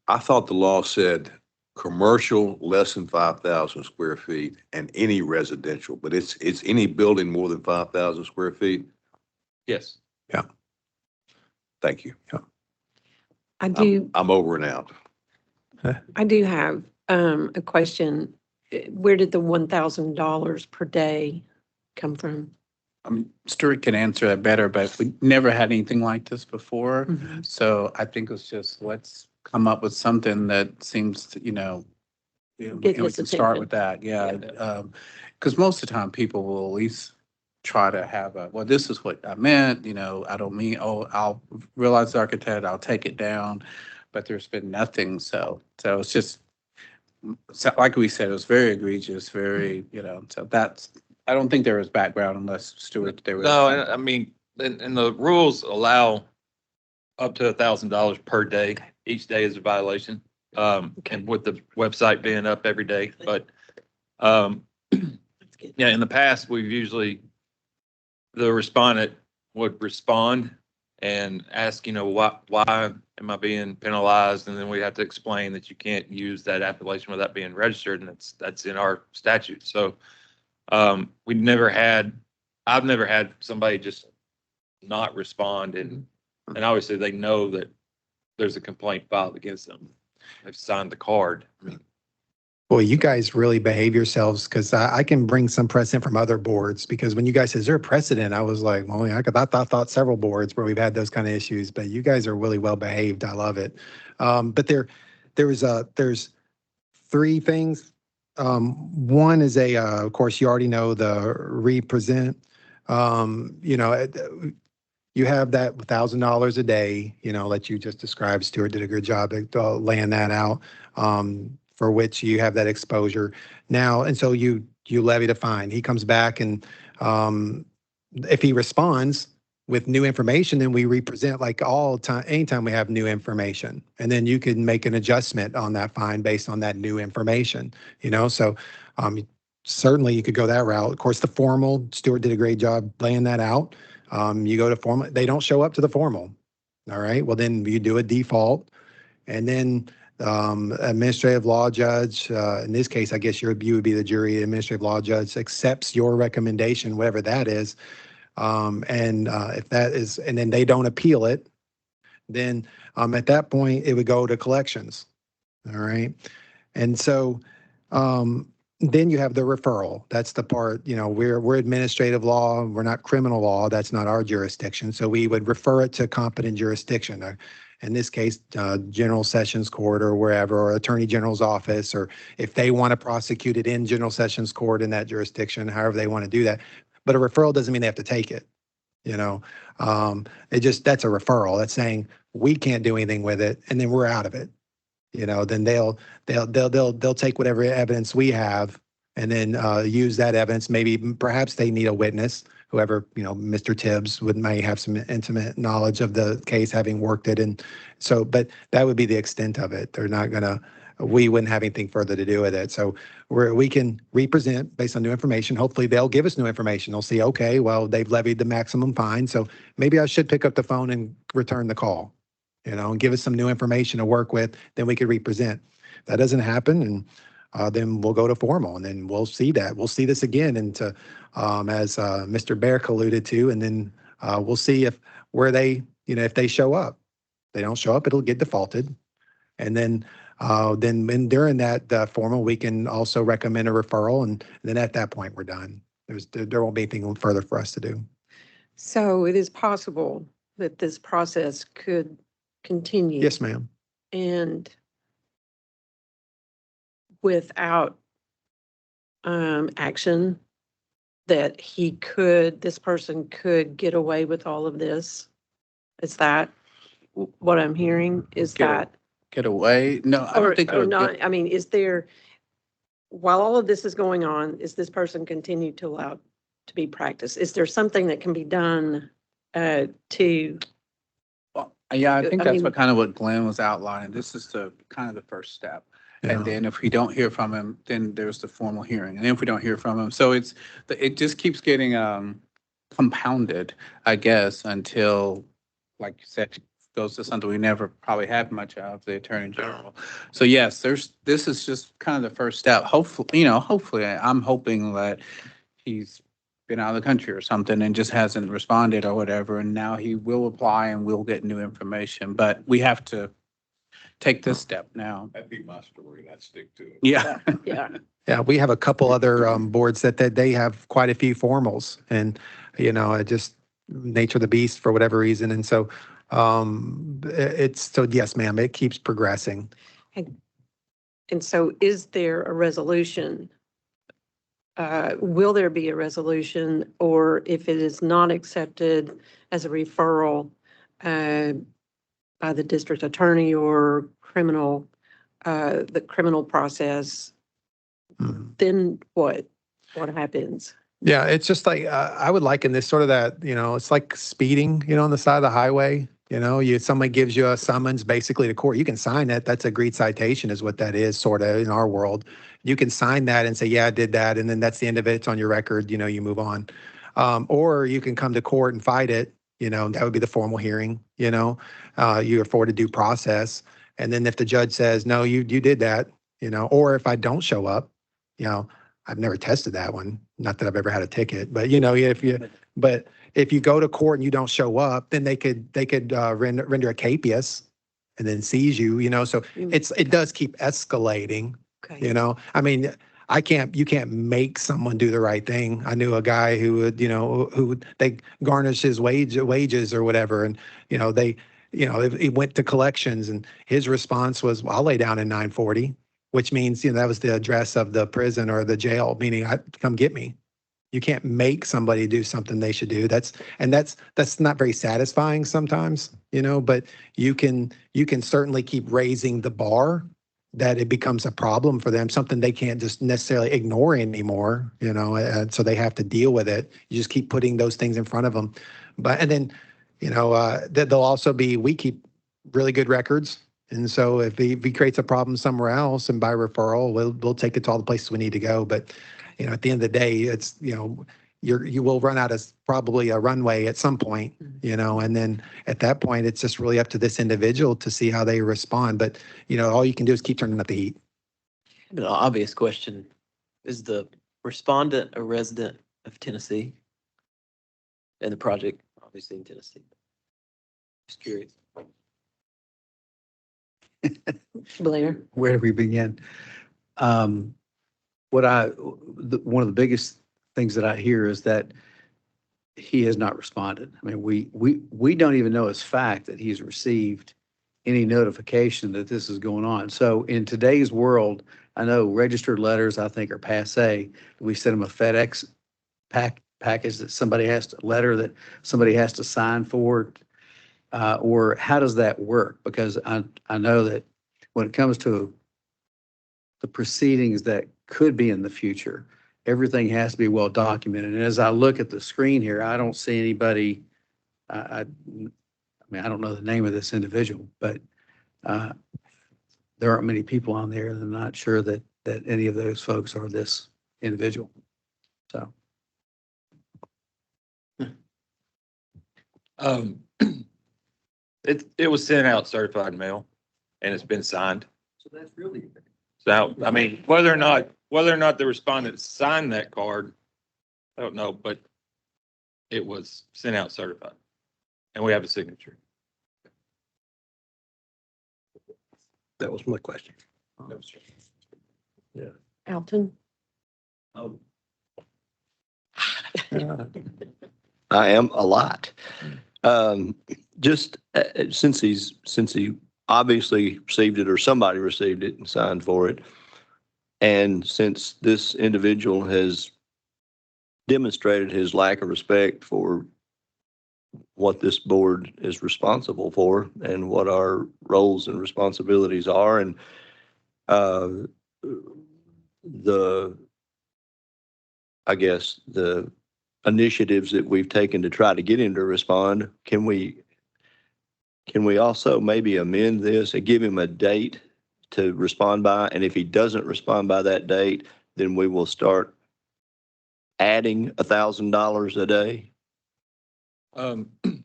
I thought the law said commercial less than 5,000 square feet and any residential, but it's any building more than 5,000 square feet. Yes. Yeah. Thank you. Yeah. I'm over and out. I do have a question. Where did the $1,000 per day come from? Stuart can answer that better, but we never had anything like this before. Mhm. So I think it's just, let's come up with something that seems to, Get and we his can start attention. with that, yeah. Because most of the time, people will at least try to have well, this is what I meant, I don't mean, I'll realize the architect, I'll take it down, but there's been nothing, so it's just, so like we said, it was very egregious, very, so I don't think there was background unless Stuart, there was. No, I mean, and the rules allow up to $1,000 per day. Each day is a violation. And with the website being up every day, but, yeah, in the past, we've usually, the respondent would respond and ask, why am I being penalized? And then we have to explain that you can't use that appellation without being registered, and that's in our statute. So, I've never had somebody just not respond, and obviously they know that there's a complaint filed against them. They've signed the card. I mean, Well, you guys really behave yourselves because I can bring some precedent from other boards because when you guys said, is there a precedent? I was like, well, yeah, I thought several boards where we've had those kind of issues, but you guys are really well behaved. I love it. But there's three things. One is of course, you already know the represent. You have that $1,000 a day, that you just described. Stuart did a good job at laying that out, for which you have that exposure now. And so you levy the fine. He comes back and if he responds with new information, then we represent like all time, anytime we have new information. And then you can make an adjustment on that fine based on that new information, so certainly you could go that route. Of course, the formal, Stuart did a great job laying that out. You go to formal, they don't show up to the formal. All right. Well, then you do a default, and then administrative law judge, in this case, I guess you would be the jury. Administrative law judge accepts your recommendation, whatever that is. And if that is, and then they don't appeal it, then at that point it would go to collections. All right. And so then you have the referral. That's the part, we're administrative law. We're not criminal law. That's not our jurisdiction. So we would refer it to competent jurisdiction. In this case, General Sessions Court or wherever, or Attorney General's office, or if they want to prosecute it in General Sessions Court in that jurisdiction, however they want to do that. But a referral doesn't mean they have to take it. That's a referral. That's saying we can't do anything with it, and then we're out of it. Then they'll take whatever evidence we have and then use that evidence. Maybe perhaps they need a witness, whoever, Mr. Tibbs may have some intimate knowledge of the case, having worked it. And so, but that would be the extent of it. We wouldn't have anything further to do with it. So we can represent based on new information. Hopefully they'll give us new information. They'll see, okay, well, they've levied the maximum fine. So maybe I should pick up the phone and return the call. And give us some new information to work with, then we could represent. That doesn't happen, and then we'll go to formal, and then we'll see that. We'll see this again, and as Mr. Beck alluded to, and then we'll see if they show up. If they don't show up, it'll get defaulted, and then during that formal, we can also recommend a referral, and then at that point, we're done. There won't be anything further for us to do. So it is possible that this process could continue. Yes, ma'am. And without action, that this person could get away with all of this. Is that what I'm hearing? Is that? Get away? No, I don't think. Or not, I mean, while all of this is going on, is this person continued to allow to be practiced? Is there something that can be done to? Yeah, I think that's what Glenn was outlining. This is the kind of the first step. Yeah. And then if we don't hear from him, then there's the formal hearing. And if we don't hear from him, so it just keeps getting compounded, I guess, until, like you said, goes to something we never probably had much of, the Attorney General. So yes, this is just kind of the first step. Hopefully, I'm hoping that he's been out of the country or something and just hasn't responded or whatever, and now he will apply and we'll get new information. But we have to take this step now. That'd be my story, and I'd stick to it. Yeah. Yeah. Yeah, we have a couple other boards that they have quite a few formals, and it just nature of the beast for whatever reason, and so it's so yes, ma'am, it keeps progressing. And so is there a resolution? Will there be a resolution, or if it is not accepted as a referral by the district attorney or the criminal process, then what? What happens? Yeah, it's just like I would liken this sort of that, it's like speeding, on the side of the highway. Somebody gives you a summons basically to court. You can sign it. That's agreed citation is what that is, sort of in our world. You can sign that and say, yeah, I did that. And then that's the end of it. It's on your record. You move on. Or you can come to court and fight it. That would be the formal hearing. You're afforded due process. And then if the judge says, no, you did that, or if I don't show up, I've never tested that one. Not that I've ever had a ticket, but if you go to court and you don't show up, then they could render a capias and then seize you. So it does keep escalating. Okay. I mean, you can't make someone do the right thing. I knew a guy who would, they garnish his wages or whatever, and he went to collections, and his response was, well, I'll lay down in 940. Which means, that was the address of the prison or the jail, meaning come get me. You can't make somebody do something they should do. That's not very satisfying sometimes, but you can certainly keep raising the bar that it becomes a problem for them, something they can't just necessarily ignore anymore, and so they have to deal with it. You just keep putting those things in front of them. And then, there'll also we keep really good records. And so if he creates a problem somewhere else and by referral, we'll take it to all the places we need to go. But, at the end of the day, it's, you will run out of probably a runway at some point, and then at that point, it's just really up to this individual to see how they respond. But, all you can do is keep turning up the heat. The obvious question, is the respondent a resident of Tennessee? And the project, obviously in Tennessee. Just curious. Blair? Where do we begin? One of the biggest things that I hear is that he has not responded. I mean, we don't even know as fact that he's received any notification that this is going on. So in today's world, I know registered letters, I think, are passé. We send them a FedEx package that letter that somebody has to sign for. Or how does that work? Because I know that when it comes to the proceedings that could be in the future, everything has to be well documented. And as I look at the screen here, I don't see anybody. I mean, I don't know the name of this individual, but there aren't many people on there, and I'm not sure that any of those folks are this individual. So. It was sent out certified mail, and it's been signed. So that's really. So, I mean, whether or not the respondent signed that card, I don't know, but it was sent out certified, and we have a signature. That was my question. Yeah. Alton? Oh. I am a lot. Just since he obviously received it, or somebody received it and signed for it, and since this individual has demonstrated his lack of respect for what this board is responsible for and what our roles and responsibilities are, and I guess the initiatives that we've taken to try to get him to respond, can we also maybe amend this and give him a date to respond by? And if he doesn't respond by that date, then we will start adding $1,000 a day.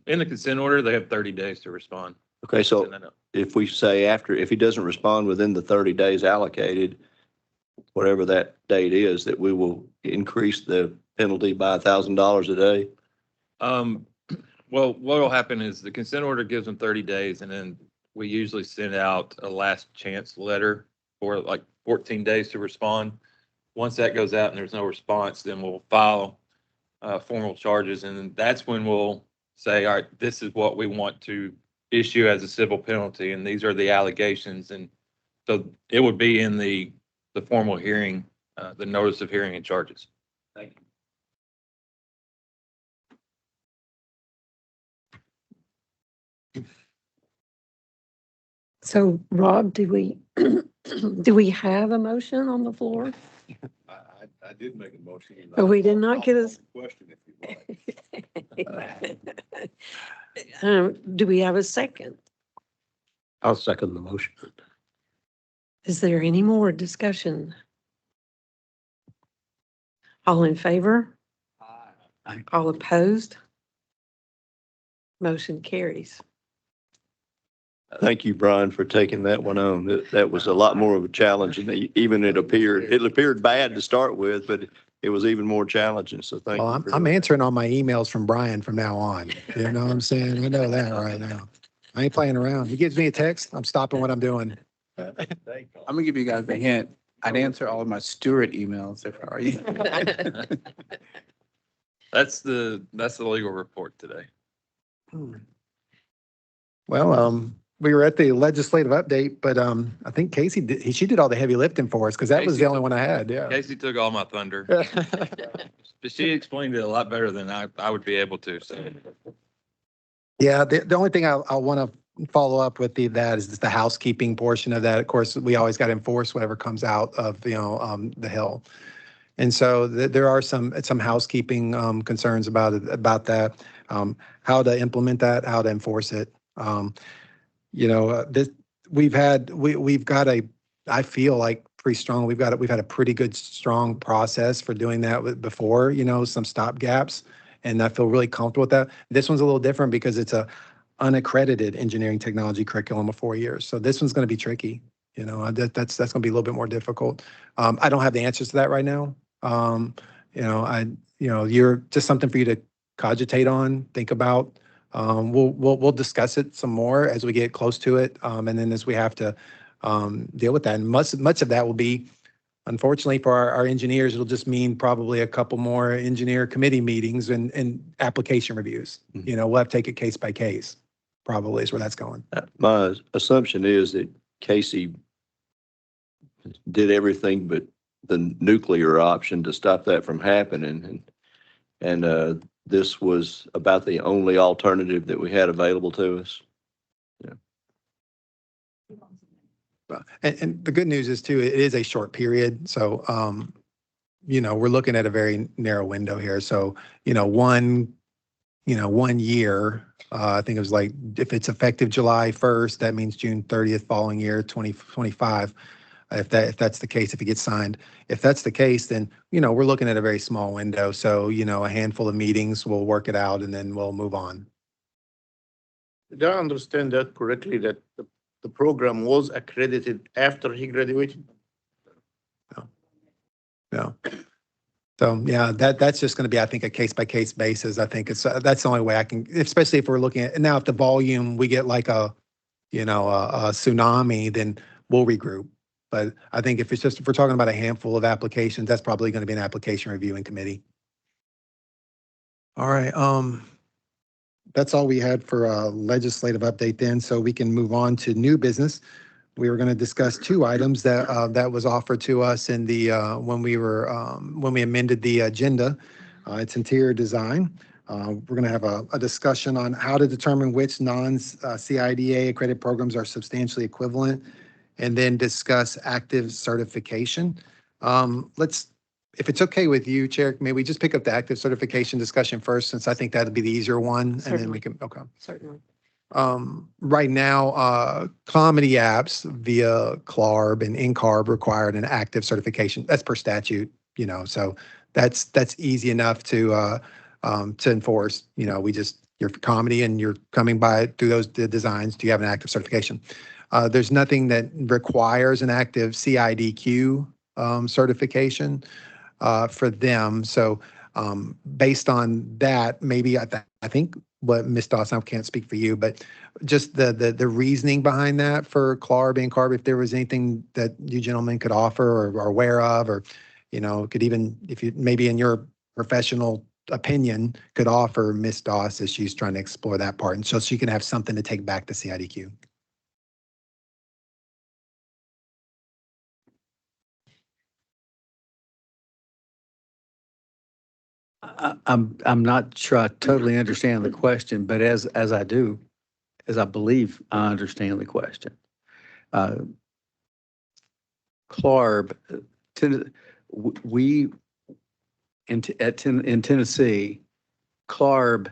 In the consent order, they have 30 days to respond. Okay, so if we say if he doesn't respond within the 30 days allocated, whatever that date is, that we will increase the penalty by $1,000 a day? Well, what will happen is the consent order gives them 30 days, and then we usually send out a last chance letter for like 14 days to respond. Once that goes out and there's no response, then we'll file formal charges. And that's when we'll say, all right, this is what we want to issue as a civil penalty. And these are the allegations. And so it would be in the formal hearing, the notice of hearing and charges. Thank you. So Rob, do we have a motion on the floor? I did make a motion. But we did not get us. Question if you like. Do we have a second? I'll second the motion. Is there any more discussion? All in favor? Aye. All opposed? Motion carries. Thank you, Brian, for taking that one on. That was a lot more of a challenge than even it appeared bad to start with, but it was even more challenging. So thank Well, you. I'm, for I'm that. answering all my emails from Brian from now on. You know what I'm saying? I know that right now. I ain't playing around. He gives me a text, I'm stopping what I'm doing. I'm gonna give you guys a hint. I'd answer all of my Stewart emails if I were you. That's the legal report today. Well, we were at the legislative update, but I think Casey she did all the heavy lifting for us because that was Casey the only took- one I had. Yeah. Casey took all my thunder, but she explained it a lot better than I would be able to. So Yeah. The only thing I want to follow up with that is just the housekeeping portion of that. Of course, we always got to enforce whatever comes out of the Hill. And so there are some housekeeping concerns about that, how to implement that, how to enforce it. We've got I feel like pretty strong. We've had a pretty good, strong process for doing that before, some stop gaps. And I feel really comfortable with that. This one's a little different because it's a unaccredited engineering technology curriculum of 4 years. So this one's going to be tricky. That's going to be a little bit more difficult. I don't have the answers to that right now. You're just something for you to cogitate on, think about. We'll discuss it some more as we get close to it, and then as we have to deal with that. And much of that will be, unfortunately, for our engineers, it'll just mean probably a couple more engineer committee meetings and application reviews. Mhm. We'll have to take it case by case. Probably is where that's going. My assumption is that Casey did everything but the nuclear option to stop that from happening. And this was about the only alternative that we had available to us. And the good news is too, it is a short period. So, we're looking at a very narrow window here. So, 1 year, I think it was like, if it's effective July 1st, that means June 30th following year, 2025. If that's the case, if it gets signed. If that's the case, then, we're looking at a very small window. So, a handful of meetings, we'll work it out and then we'll move on. Did I understand that correctly, that the program was accredited after he graduated? No. So, yeah, that's just going to be, I think, a case by case basis. I think that's the only way I can, especially if we're looking at, now if the volume, we get like a tsunami, then we'll regroup. But I think if we're talking about a handful of applications, that's probably going to be an application reviewing committee. All right. That's all we had for a legislative update then. So we can move on to new business. We were going to discuss 2 items that was offered to us in the when we amended the agenda. It's interior design. We're going to have a discussion on how to determine which non-CIDA accredited programs are substantially equivalent, and then discuss active certification. If it's okay with you, Chair, may we just pick up the active certification discussion first, since I think that'd be the easier one, and then we Certainly. can, okay. Certainly. Right now, comedy apps via CLARB and NCARB required an active certification. That's per statute, so that's easy enough to enforce. You're comedy and you're coming by through the designs. Do you have an active certification? There's nothing that requires an active CIDQ certification for them. So based on that, maybe I think what Ms. Dawson, I can't speak for you, but just the reasoning behind that for CLARB and CARB, if there was anything that you gentlemen could offer or are aware of, or, could even, if you, maybe in your professional opinion, could offer Ms. Doss as she's trying to explore that part, and so she can have something to take back to CIDQ. I'm not sure I totally understand the question, but as I believe I understand the question. CLARB, we, in Tennessee, CLARB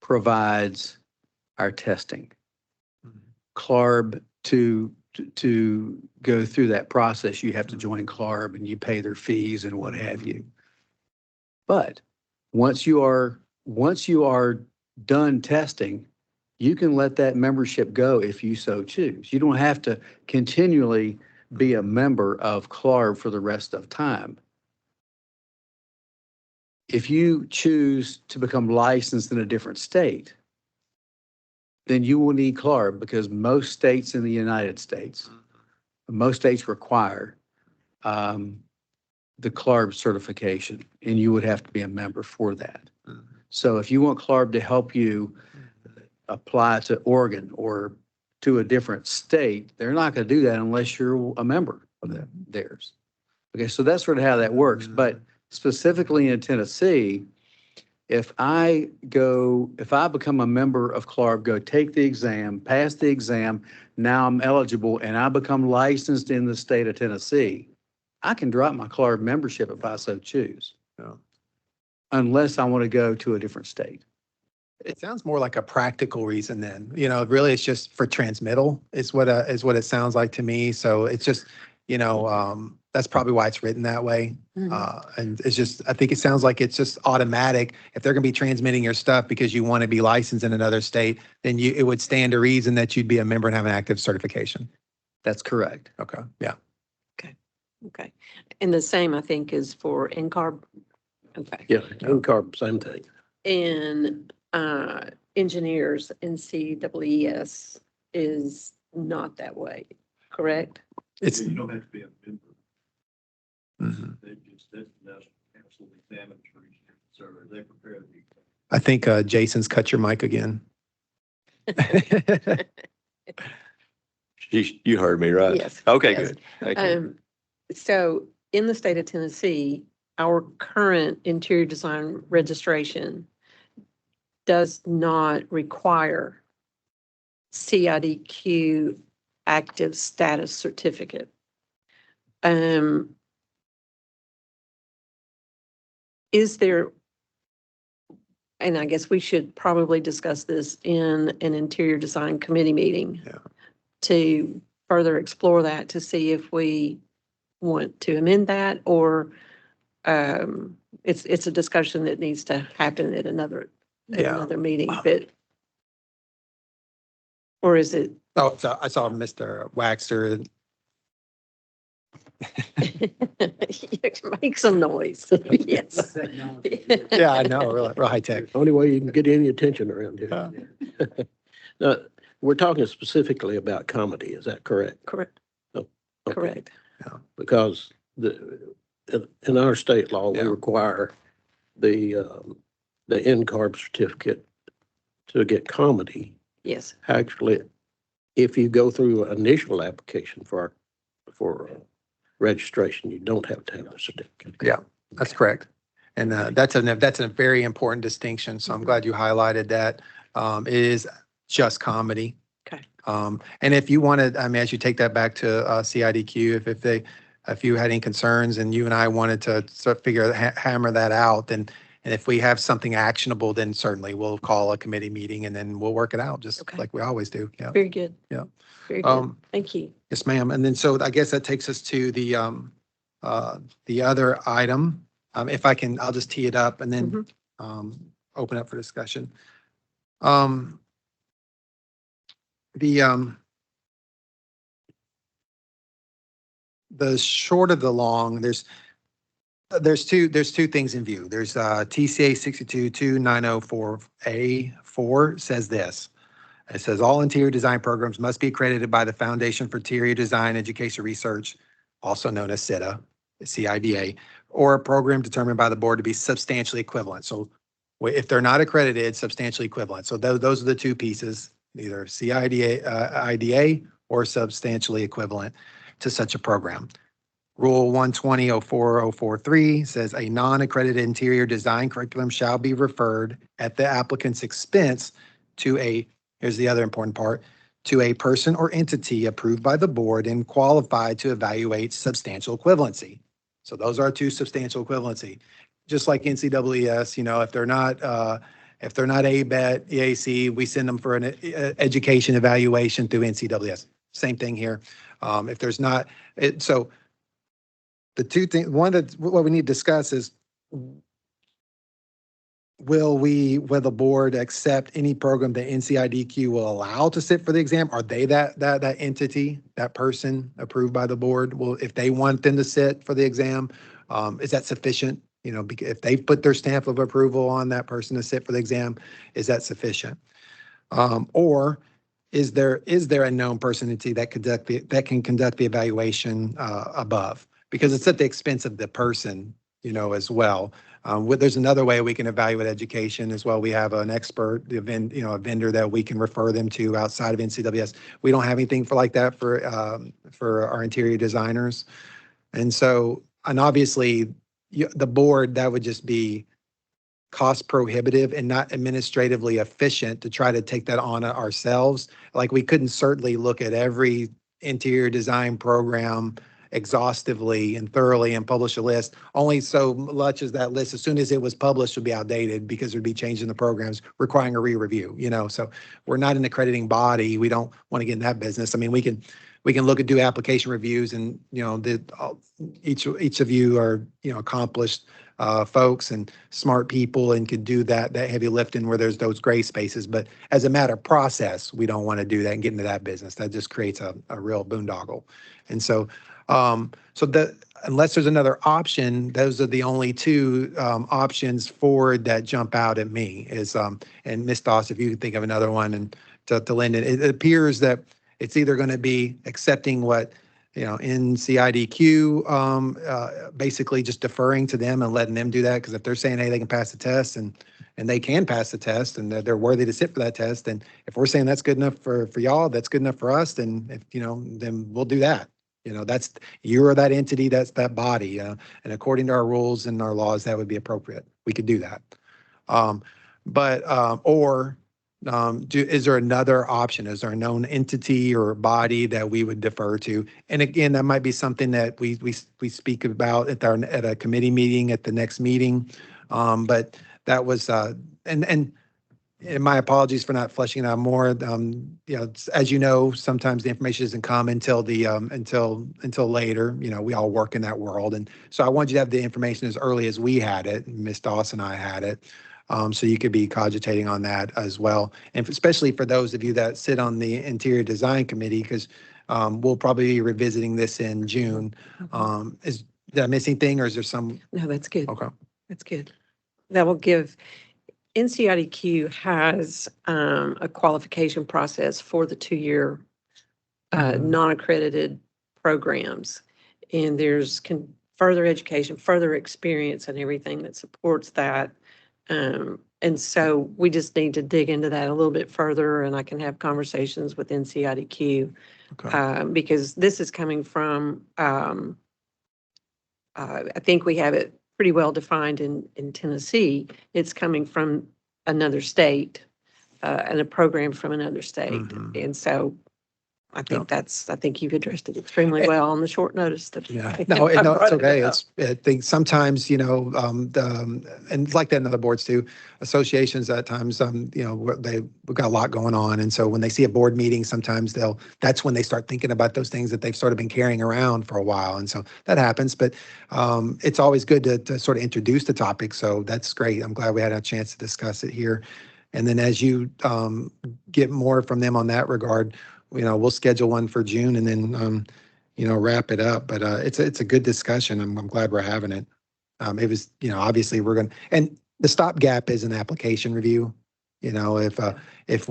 provides our testing. CLARB, to go through that process, you have to join CLARB and you pay their fees and what have you. But once you are done testing, you can let that membership go if you so choose. You don't have to continually be a member of CLARB for the rest of time. If you choose to become licensed in a different state, then you will need CLARB, because most states in the United States, most states require the CLARB certification, and you would have to be a member for that. So if you want CLARB to help you apply to Oregon or to a different state, they're not going to do that unless you're a member of theirs. Okay, so that's sort of how that works. But specifically in Tennessee, if I become a member of CLARB, go take the exam, pass the exam, now I'm eligible and I become licensed in the state of Tennessee, I can drop my CLARB membership if I so choose. Unless I want to go to a different state. It sounds more like a practical reason then. Really it's just for transmittal is what it sounds like to me. So it's just, that's probably why it's written that way. And it's just, I think it sounds like it's just automatic. If they're going to be transmitting your stuff because you want to be licensed in another state, then it would stand to reason that you'd be a member and have an active certification. That's correct. Okay. Yeah. Okay. And the same, I think, is for NCARB. Okay. Yeah, NCARB, same thing. And engineers in CEES is not that way, correct? It's. You don't have to be a member. Mhm. They just, that's council examines for each survey. They prepare the. I think Jason's cut your mic again. You heard me, right? Yes. Okay, Yes. good. Thank you. So in the state of Tennessee, our current interior design registration does not require CIDQ active status certificate. Is there, and I guess we should probably discuss this in an interior design committee meeting to further explore that, to see if we want to amend that, or it's a discussion that needs to happen at another meeting, but or is it? Oh, so I saw Mr. Waxer. Make some noise. Yes. Yeah, I know, real high tech. Only way you can get any attention around here. Now, we're talking specifically about comedy, is that correct? Correct. Oh, okay. Correct. Because in our state law, we require the NCARB certificate to get comedy. Yes. Actually, if you go through an initial application for registration, you don't have to have the certificate. Yeah, that's correct. And that's a very important distinction. So I'm glad you highlighted that. It is just comedy. Okay. And if you wanted, I mean, as you take that back to CIDQ, if you had any concerns and you and I wanted to sort of hammer that out, then, and if we have something actionable, then certainly we'll call a committee meeting and then we'll work it out just like we always do. Yeah. Very good. Yeah. Very good. Thank you. Yes, ma'am. And then, so I guess that takes us to the other item. If I can, I'll just tee it up and then open up for discussion. The short of the long, There's two things in view. There's TCA 6229004A4 says this. It says all interior design programs must be accredited by the Foundation for Interior Design Education Research, also known as CIDA, or a program determined by the board to be substantially equivalent. So if they're not accredited, substantially equivalent. So those are the two pieces, either IDA or substantially equivalent to such a program. Rule 120.04.043 says a non-accredited interior design curriculum shall be referred at the applicant's expense to here's the other important part, to a person or entity approved by the board and qualified to evaluate substantial equivalency. So those are two substantial equivalency. Just like NCEES, if they're not ABET, EAC, we send them for an education evaluation through NCEES. Same thing here. If there's not, so the two things, what we need to discuss is, will the board accept any program that NCIDQ will allow to sit for the exam? Are they that entity, that person approved by the board? Well, if they want them to sit for the exam, is that sufficient? If they put their stamp of approval on that person to sit for the exam, is that sufficient? Or is there a known person entity that can conduct the evaluation above? Because it's at the expense of the person, as well. There's another way we can evaluate education as well. We have an expert, a vendor that we can refer them to outside of NCWS. We don't have anything like that for our interior designers. And obviously the board, that would just be cost prohibitive and not administratively efficient to try to take that on ourselves. Like, we couldn't certainly look at every interior design program exhaustively and thoroughly and publish a list, only so much as that list, as soon as it was published, would be outdated because there'd be changes in the programs requiring a re-review, So we're not an accrediting body. We don't want to get in that business. I mean, we can look at do application reviews, and each of you are accomplished folks and smart people and could do that heavy lifting where there's those gray spaces. But as a matter of process, we don't want to do that and get into that business. That just creates a real boondoggle. And so unless there's another option, those are the only two options forward that jump out at me. And Ms. Doss, if you could think of another one, and to Lyndon, it appears that it's either going to be accepting what NCIDQ, basically just deferring to them and letting them do that. Because if they're saying, hey, they can pass the test, and they can pass the test, and they're worthy to sit for that test, and if we're saying that's good enough for y'all, that's good enough for us, then then we'll do that. You're that entity, that's that body, and according to our rules and our laws, that would be appropriate. We could do that. Is there another option? Is there a known entity or body that we would defer to? And again, that might be something that we speak about at a committee meeting at the next meeting. But that was and my apologies for not fleshing it out more. As you know, sometimes the information doesn't come until later. We all work in that world, and so I wanted you to have the information as early as we had it. Ms. Doss and I had it, so you could be cogitating on that as well, and especially for those of you that sit on the Interior Design Committee, because we'll probably be revisiting this in June. Did I miss anything, or is there some? No, that's good. Okay, that's good. That will give. NCIDQ has a qualification process for the 2-year non-accredited programs, and there's further education, further experience, and everything that supports that. And so we just need to dig into that a little bit further, and I can have conversations with NCIDQ because this is coming from, I think we have it pretty well defined in Tennessee. It's coming from another state and a program from another state. And so I think you've addressed it extremely well on the short notice. No, it's okay. I think sometimes, and like that in other boards too, associations at times, we've got a lot going on. And so when they see a board meeting, sometimes that's when they start thinking about those things that they've sort of been carrying around for a while. And so that happens, but it's always good to sort of introduce the topic. So that's great. I'm glad we had a chance to discuss it here. And then as you get more from them on that regard, we'll schedule one for June and then, wrap it up. But it's a good discussion. I'm glad we're having it. It was, obviously we're going to, and the stopgap is an application review. If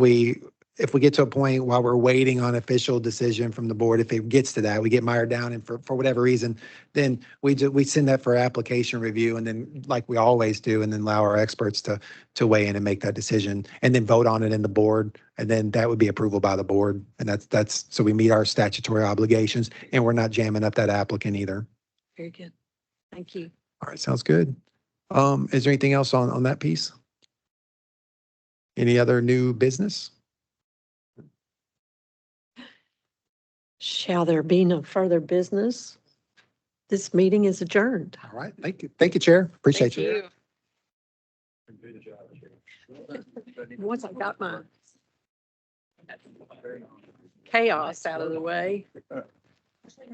we get to a point while we're waiting on official decision from the board, if it gets to that, we get mired down and for whatever reason, then we send that for application review and then like we always do, and then allow our experts to weigh in and make that decision and then vote on it in the board. And then that would be approval by the board. And that's, so we meet our statutory obligations and we're not jamming up that applicant either. Very good. Thank you. All right, sounds good. Is there anything else on that piece? Any other new business? Shall there be no further business? This meeting is adjourned. All right, thank you. Thank you, Chair. Appreciate you. Once I got my chaos out of the way.